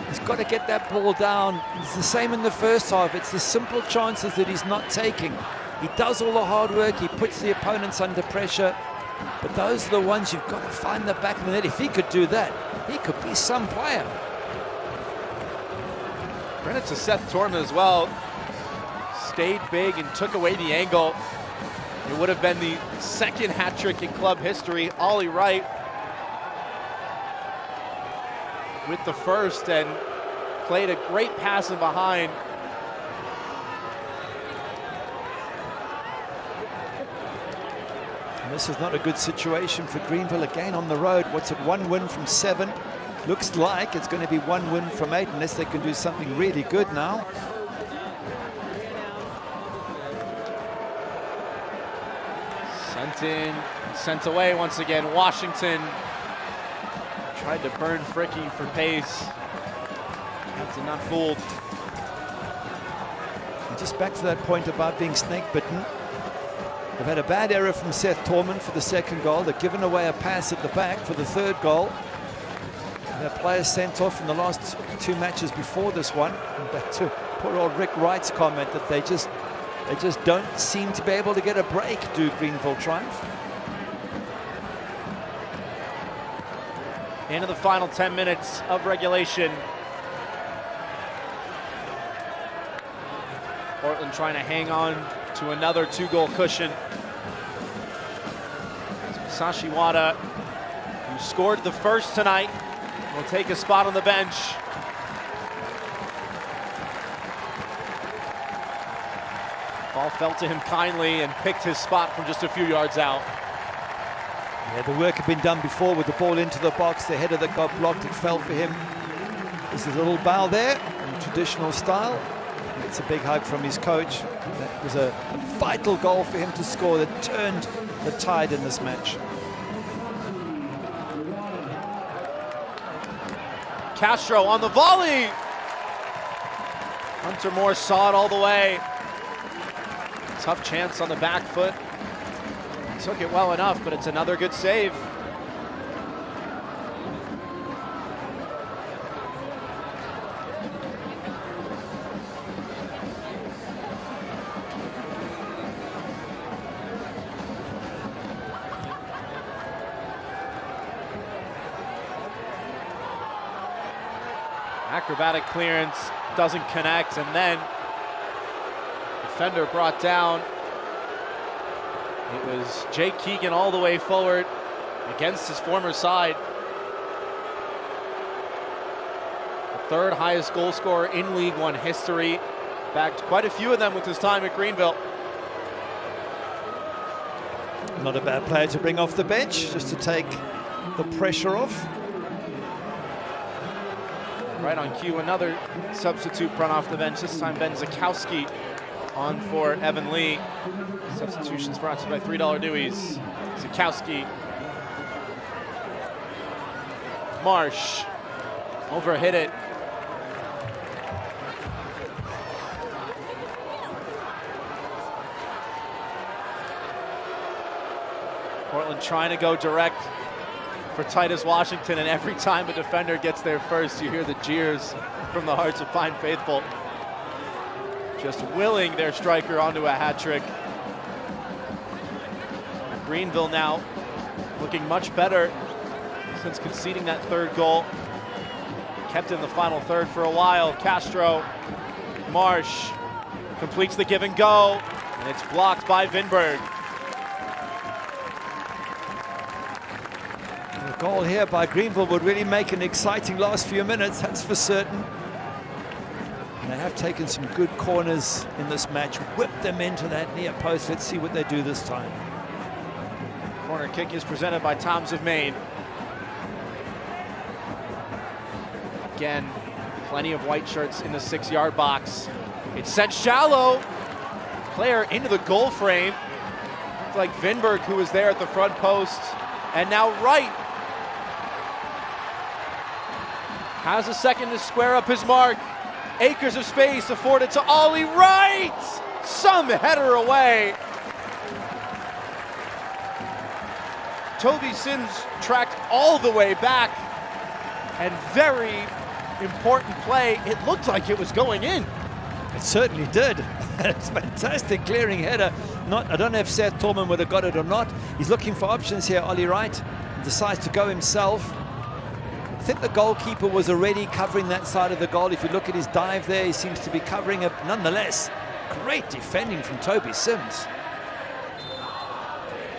He's got to get that ball down. It's the same in the first half. It's the simple chances that he's not taking. He does all the hard work. He puts the opponents under pressure. But those are the ones you've got to find the back of the net. If he could do that, he could be some player. Credit to Seth Torma as well. Stayed big and took away the angle. It would have been the second hat trick in club history. Ollie Wright with the first, and played a great pass in behind. And this is not a good situation for Greenville, again on the road. What's it, 1 win from 7? Looks like it's going to be 1 win from 8 unless they can do something really good now. Sent in, sent away once again. Washington tried to burn Fricky for pace. Captain not fooled. And just back to that point about being snake bitten. They've had a bad error from Seth Torman for the 2nd goal. They've given away a pass at the back for the 3rd goal. Their players sent off in the last 2 matches before this one. And back to poor old Rick Wright's comment that they just don't seem to be able to get a break, do Greenville Triumph. Into the final 10 minutes of regulation. Portland trying to hang on to another 2-goal cushion. Sashi Wada, who scored the first tonight, will take a spot on the bench. Ball fell to him kindly and picked his spot from just a few yards out. Yeah, the work had been done before with the ball into the box. The header that got blocked, it fell for him. There's a little bow there in traditional style. It's a big hug from his coach. That was a vital goal for him to score that turned the tide in this match. Castro on the volley. Hunter Moore saw it all the way. Tough chance on the back foot. Took it well enough, but it's another good save. Acrobatic clearance, doesn't connect, and then defender brought down. It was Jake Keegan all the way forward against his former side. The 3rd highest goal scorer in League One history. Bagged quite a few of them with his time at Greenville. Not a bad player to bring off the bench, just to take the pressure off. Right on cue, another substitute run off the bench, this time Ben Zakowski on for Evan Lee. Substitutions brought to you by $3 Dewey's. Zakowski. Marsh. Overhit it. Portland trying to go direct for Titus Washington, and every time a defender gets there first, you hear the jeers from the Hearts of Pine faithful. Just willing their striker onto a hat trick. Greenville now looking much better since conceding that 3rd goal. Kept in the final 3rd for a while. Castro, Marsh completes the give and go, and it's blocked by Vinberg. A goal here by Greenville would really make an exciting last few minutes, that's for certain. And they have taken some good corners in this match, whipped them into that near post. Let's see what they do this time. Corner kick is presented by Toms of Maine. Again, plenty of white shirts in the 6-yard box. It's sent shallow. Player into the goal frame. Looked like Vinberg, who was there at the front post. And now Wright has a second to square up his mark. Acres of space afforded to Ollie Wright. Some header away. Toby Sims tracked all the way back, and very important play. It looked like it was going in. It certainly did. It's fantastic clearing header. I don't know if Seth Torman would have got it or not. He's looking for options here, Ollie Wright. Decides to go himself. I think the goalkeeper was already covering that side of the goal. If you look at his dive there, he seems to be covering it. Nonetheless, great defending from Toby Sims.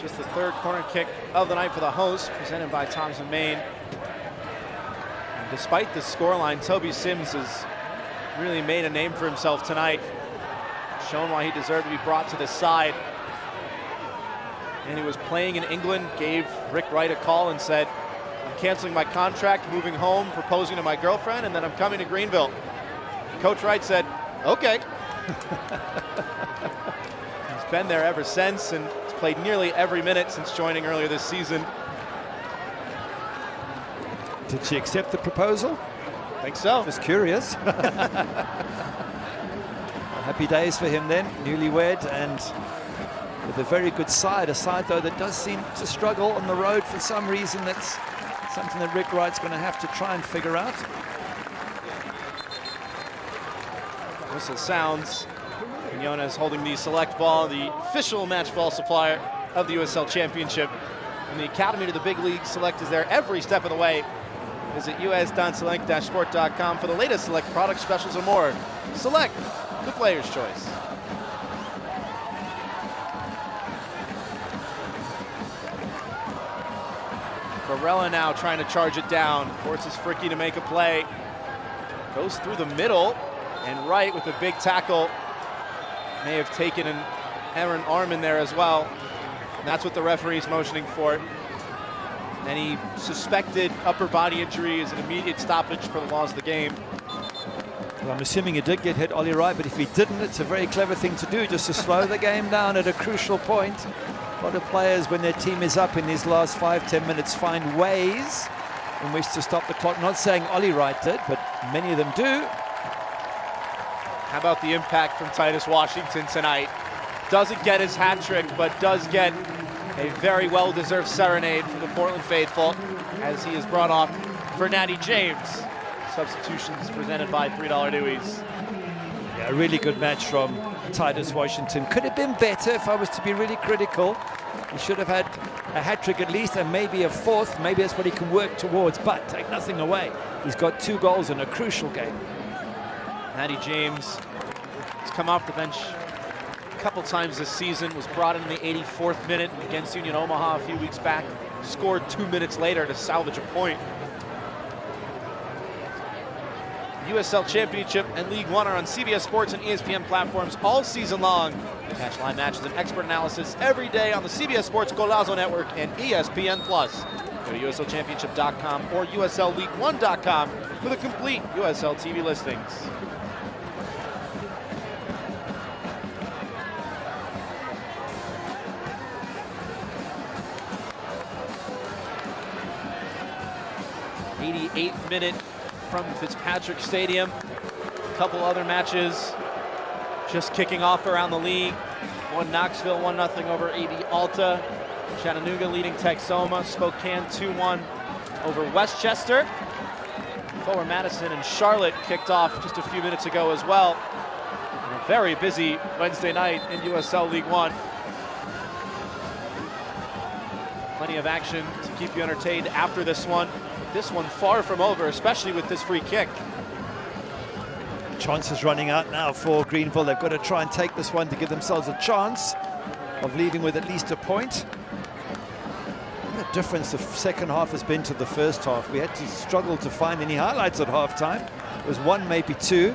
Just the 3rd corner kick of the night for the hosts, presented by Toms of Maine. And despite the scoreline, Toby Sims has really made a name for himself tonight. Shown why he deserved to be brought to the side. and he was playing in England, gave Rick Wright a call and said, I'm canceling my contract, moving home, proposing to my girlfriend, and then I'm coming to Greenville. Coach Wright said, okay. He's been there ever since and has played nearly every minute since joining earlier this season. Did she accept the proposal? I think so. Just curious. Happy days for him then, newlywed and with a very good side. A side though that does seem to struggle on the road for some reason. That's something that Rick Wright's going to have to try and figure out. Whistle sounds. Quinones holding the select ball, the official match ball supplier of the USL Championship. From the Academy to the big league, Select is there every step of the way. Visit us.select-sport.com for the latest Select product specials and more. Select, the player's choice. Varela now trying to charge it down, forces Fricky to make a play. Goes through the middle, and Wright with a big tackle may have taken an errant arm in there as well. And that's what the referee's motioning for. Any suspected upper body injury is an immediate stoppage for the laws of the game. Well, I'm assuming he did get hit, Ollie Wright, but if he didn't, it's a very clever thing to do, just to slow the game down at a crucial point. A lot of players, when their team is up in these last 5-10 minutes, find ways in which to stop the clock. Not saying Ollie Wright did, but many of them do. How about the impact from Titus Washington tonight? Doesn't get his hat trick, but does get a very well-deserved serenade from the Portland faithful as he is brought off for Natty James. Substitutions presented by $3 Deweys. Yeah, a really good match from Titus Washington. Could have been better if I was to be really critical. He should have had a hat-trick at least and maybe a fourth. Maybe that's what he can work towards, but take nothing away. He's got 2 goals in a crucial game. Natty James has come off the bench a couple times this season, was brought in the 84th minute against Union Omaha a few weeks back, scored 2 minutes later to salvage a point. USL Championship and League One are on CBS Sports and ESPN platforms all season long. Catch live matches and expert analysis every day on the CBS Sports Golazo Network and ESPN+. Go to USLChampionship.com or USLLeague1.com for the complete USL TV listings. '88th minute from Fitzpatrick Stadium. A couple other matches just kicking off around the league. One Knoxville 1-0 over AB Alta. Chattanooga leading Texoma. Spokane 2-1 over Westchester. Forward Madison and Charlotte kicked off just a few minutes ago as well. And a very busy Wednesday night in USL League One. Plenty of action to keep you entertained after this one. This one far from over, especially with this free kick. Chances running out now for Greenville. They've got to try and take this one to give themselves a chance of leaving with at least a point. What a difference the second half has been to the first half. We had to struggle to find any highlights at halftime. It was 1, maybe 2.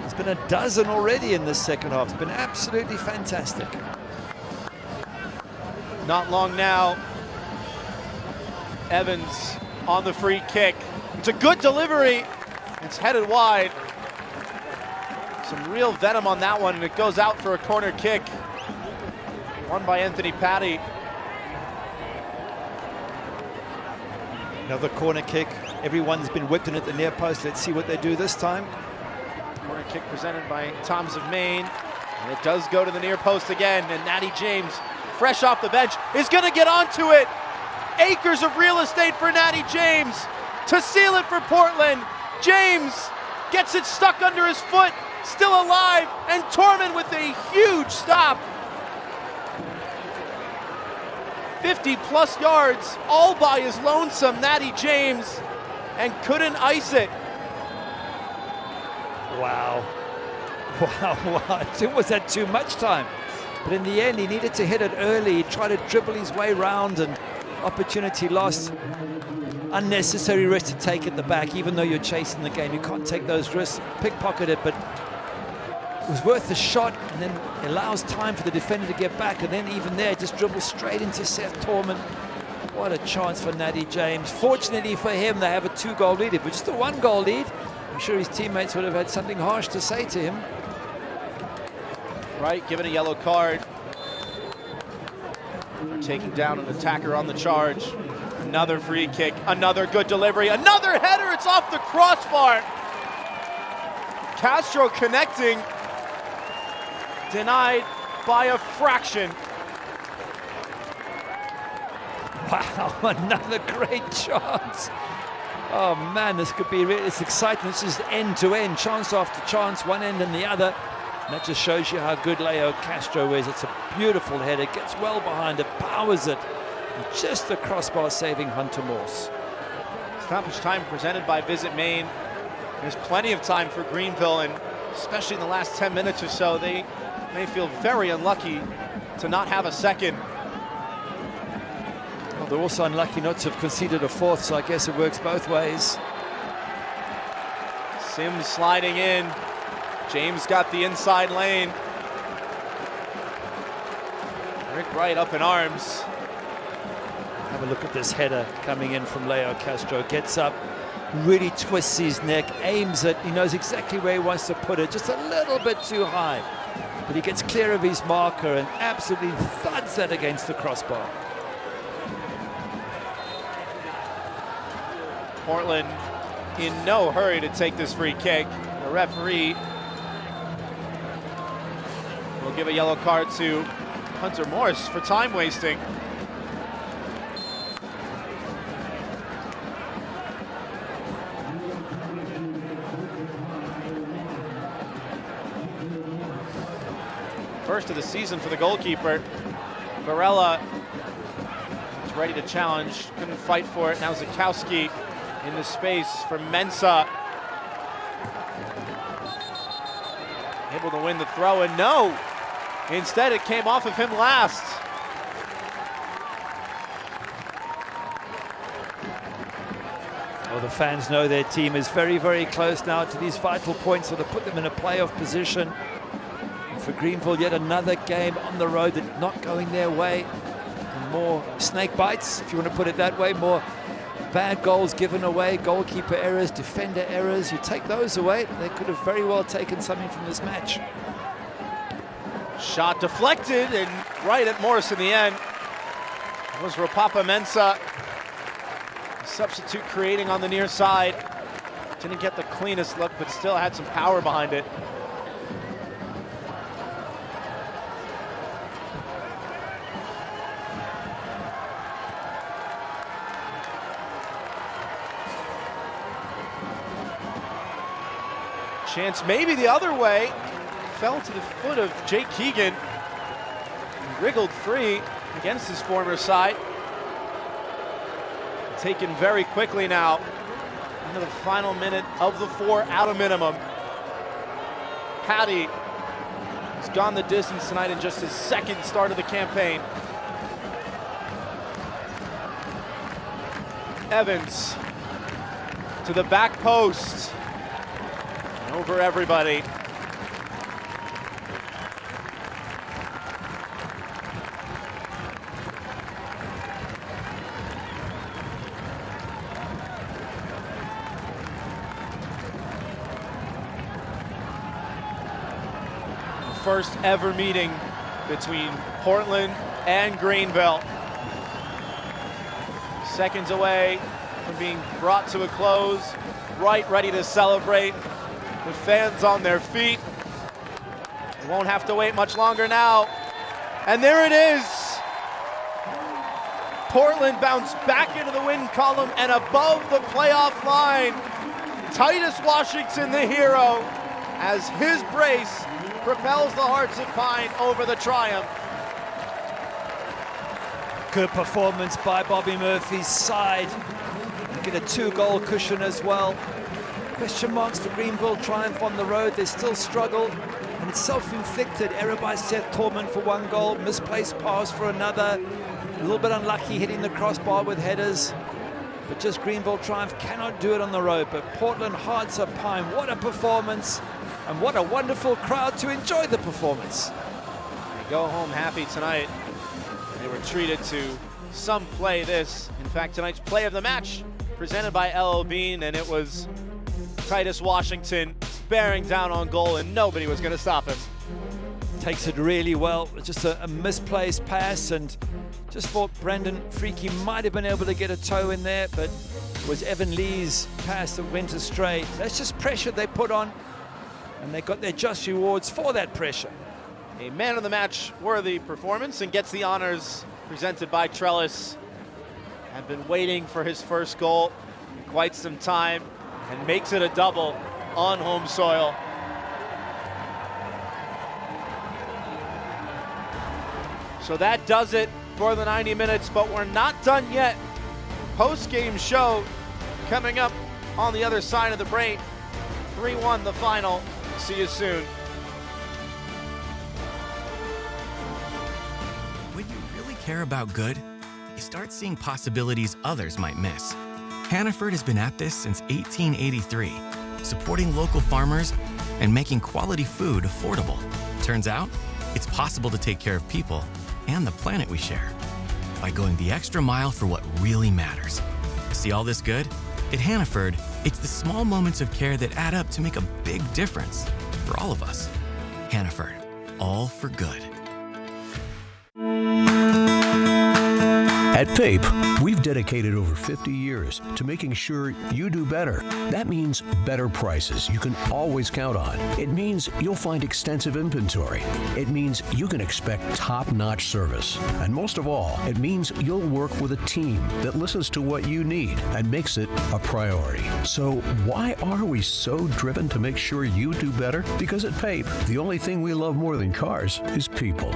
There's been a dozen already in this second half. It's been absolutely fantastic. Not long now. Evans on the free kick. It's a good delivery. It's headed wide. Some real venom on that one, and it goes out for a corner kick. Won by Anthony Patty. Another corner kick. Everyone's been whipped in at the near post. Let's see what they do this time. Corner kick presented by Toms of Maine. And it does go to the near post again, and Natty James, fresh off the bench, is going to get onto it. Acres of real estate for Natty James to seal it for Portland. James gets it stuck under his foot, still alive, and Tormund with a huge stop. 50+ yards, all by his lonesome Natty James, and couldn't ice it. Wow. Wow. Was that too much time? But in the end, he needed to hit it early. He tried to dribble his way round and opportunity lost. Unnecessary risk to take at the back, even though you're chasing the game. You can't take those risks. Pickpocket it, but was worth the shot, and then allows time for the defender to get back, and then even there, just dribbles straight into Seth Torman. What a chance for Natty James. Fortunately for him, they have a 2-goal lead. If it was just a 1-goal lead, I'm sure his teammates would have had something harsh to say to him. Right, given a yellow card. Taking down an attacker on the charge. Another free kick, another good delivery, another header, it's off the crossbar. Castro connecting, denied by a fraction. Wow, another great chance. Oh man, this could be really, it's exciting. This is end to end, chance after chance, one end and the other. And that just shows you how good Leo Castro is. It's a beautiful header, gets well behind it, powers it. And just the crossbar saving Hunter Morse. Stoppage time presented by Visit Maine. There's plenty of time for Greenville, and especially in the last 10 minutes or so, they may feel very unlucky to not have a second. Well, they're also unlucky not to have conceded a fourth, so I guess it works both ways. Sims sliding in. James got the inside lane. Rick Wright up in arms. Have a look at this header coming in from Leo Castro. Gets up, really twists his neck, aims it. He knows exactly where he wants to put it, just a little bit too high. But he gets clear of his marker and absolutely thuds that against the crossbar. Portland in no hurry to take this free kick. The referee will give a yellow card to Hunter Morse for time wasting. First of the season for the goalkeeper. Varela is ready to challenge, couldn't fight for it. Now Zakowski in the space for Mensah. Able to win the throw, and no! Instead, it came off of him last. Well, the fans know their team is very, very close now to these vital points, so to put them in a playoff position. And for Greenville, yet another game on the road that's not going their way. And more snake bites, if you want to put it that way, more bad goals given away, goalkeeper errors, defender errors. You take those away, they could have very well taken something from this match. Shot deflected and right at Morris in the end. It was Rapapa Mensah. Substitute creating on the near side. Didn't get the cleanest look, but still had some power behind it. Chance maybe the other way. Fell to the foot of Jake Keegan. He wriggled free against his former side. Taken very quickly now into the final minute of the 4 out of minimum. Patty has gone the distance tonight in just his second start of the campaign. Evans to the back post. And over everybody. First ever meeting between Portland and Greenville. Seconds away from being brought to a close. Right, ready to celebrate. The fans on their feet. We won't have to wait much longer now. And there it is. Portland bounced back into the win column and above the playoff line. Titus Washington, the hero, as his brace propels the Hearts of Pine over the Triumph. Good performance by Bobby Murphy's side. You get a 2-goal cushion as well. Question marks for Greenville. Triumph on the road, they still struggle. And it's self-inflicted. Error by Seth Torman for 1 goal. Misplaced pass for another. A little bit unlucky hitting the crossbar with headers. But just Greenville Triumph cannot do it on the road. But Portland Hearts of Pine, what a performance. And what a wonderful crowd to enjoy the performance. They go home happy tonight. They were treated to some play this. In fact, tonight's play of the match presented by LL Bean, and it was Titus Washington bearing down on goal, and nobody was going to stop him. Takes it really well. Just a misplaced pass, and just thought Brandon Freaky might have been able to get a toe in there, but it was Evan Lee's pass that went astray. That's just pressure they put on, and they got their just rewards for that pressure. A man of the match worthy performance, and gets the honors presented by Trellis. Had been waiting for his first goal in quite some time, and makes it a double on home soil. So that does it for the 90 minutes, but we're not done yet. Post-game show coming up on the other side of the break. 3-1 the final. See you soon. When you really care about good, you start seeing possibilities others might miss. Hannaford has been at this since 1883, supporting local farmers and making quality food affordable. Turns out, it's possible to take care of people and the planet we share by going the extra mile for what really matters. See all this good? At Hannaford, it's the small moments of care that add up to make a big difference for all of us. Hannaford, all for good. At PAPE, we've dedicated over 50 years to making sure you do better. That means better prices you can always count on. It means you'll find extensive inventory. It means you can expect top-notch service. And most of all, it means you'll work with a team that listens to what you need and makes it a priority. So why are we so driven to make sure you do better? Because at PAPE, the only thing we love more than cars is people.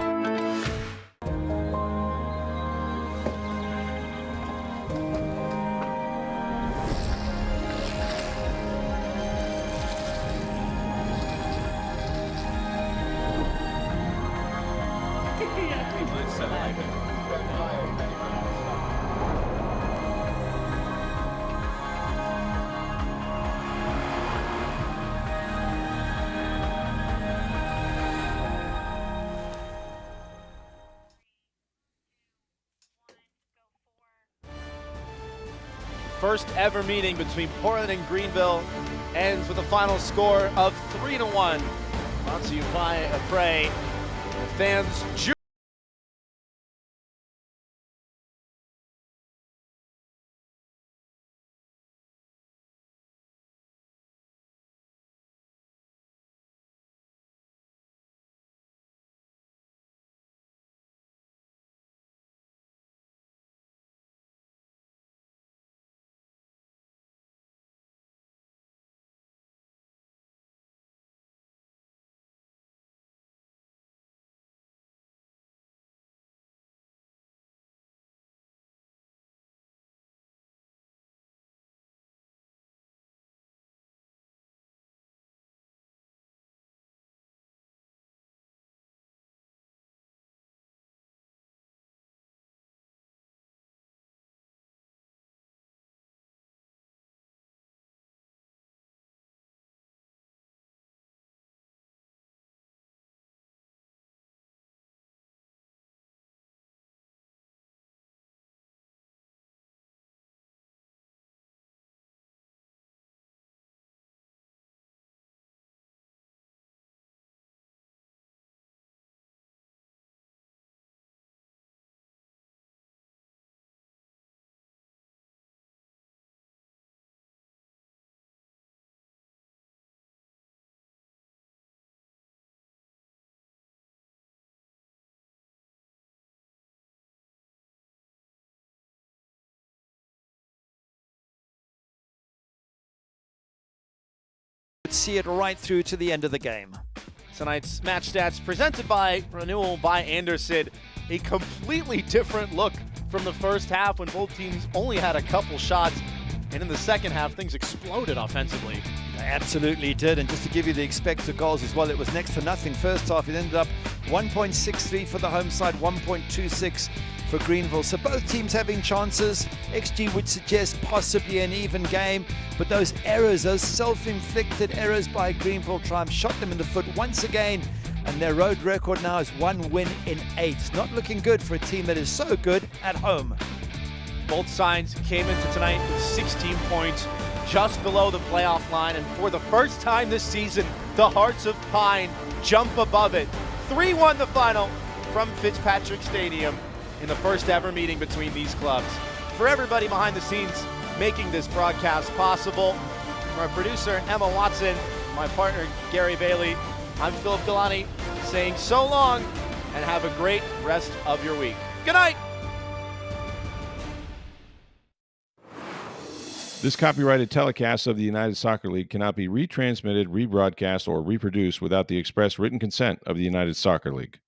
First ever meeting between Portland and Greenville ends with a final score of 3-1. Brought to you by Apres. The fans see it right through to the end of the game. Tonight's match stats presented by Renewal by Anderson. A completely different look from the first half when both teams only had a couple shots. And in the second half, things exploded offensively. They absolutely did. And just to give you the expected goals as well, it was next to nothing. First half, it ended up 1.63 for the home side, 1.26 for Greenville. So both teams having chances. XG would suggest possibly an even game, but those errors, those self-inflicted errors by Greenville Triumph shot them in the foot once again, and their road record now is 1 win in 8. Not looking good for a team that is so good at home. Both sides came into tonight with 16 points, just below the playoff line, and for the first time this season, the Hearts of Pine jump above it. 3-1 the final from Fitzpatrick Stadium in the first ever meeting between these clubs. For everybody behind the scenes making this broadcast possible, from our producer Emma Watson, my partner Gary Bailey, I'm Philip Galani saying so long and have a great rest of your week. Good night. This copyrighted telecast of the United Soccer League cannot be retransmitted, rebroadcast, or reproduced without the express written consent of the United Soccer League.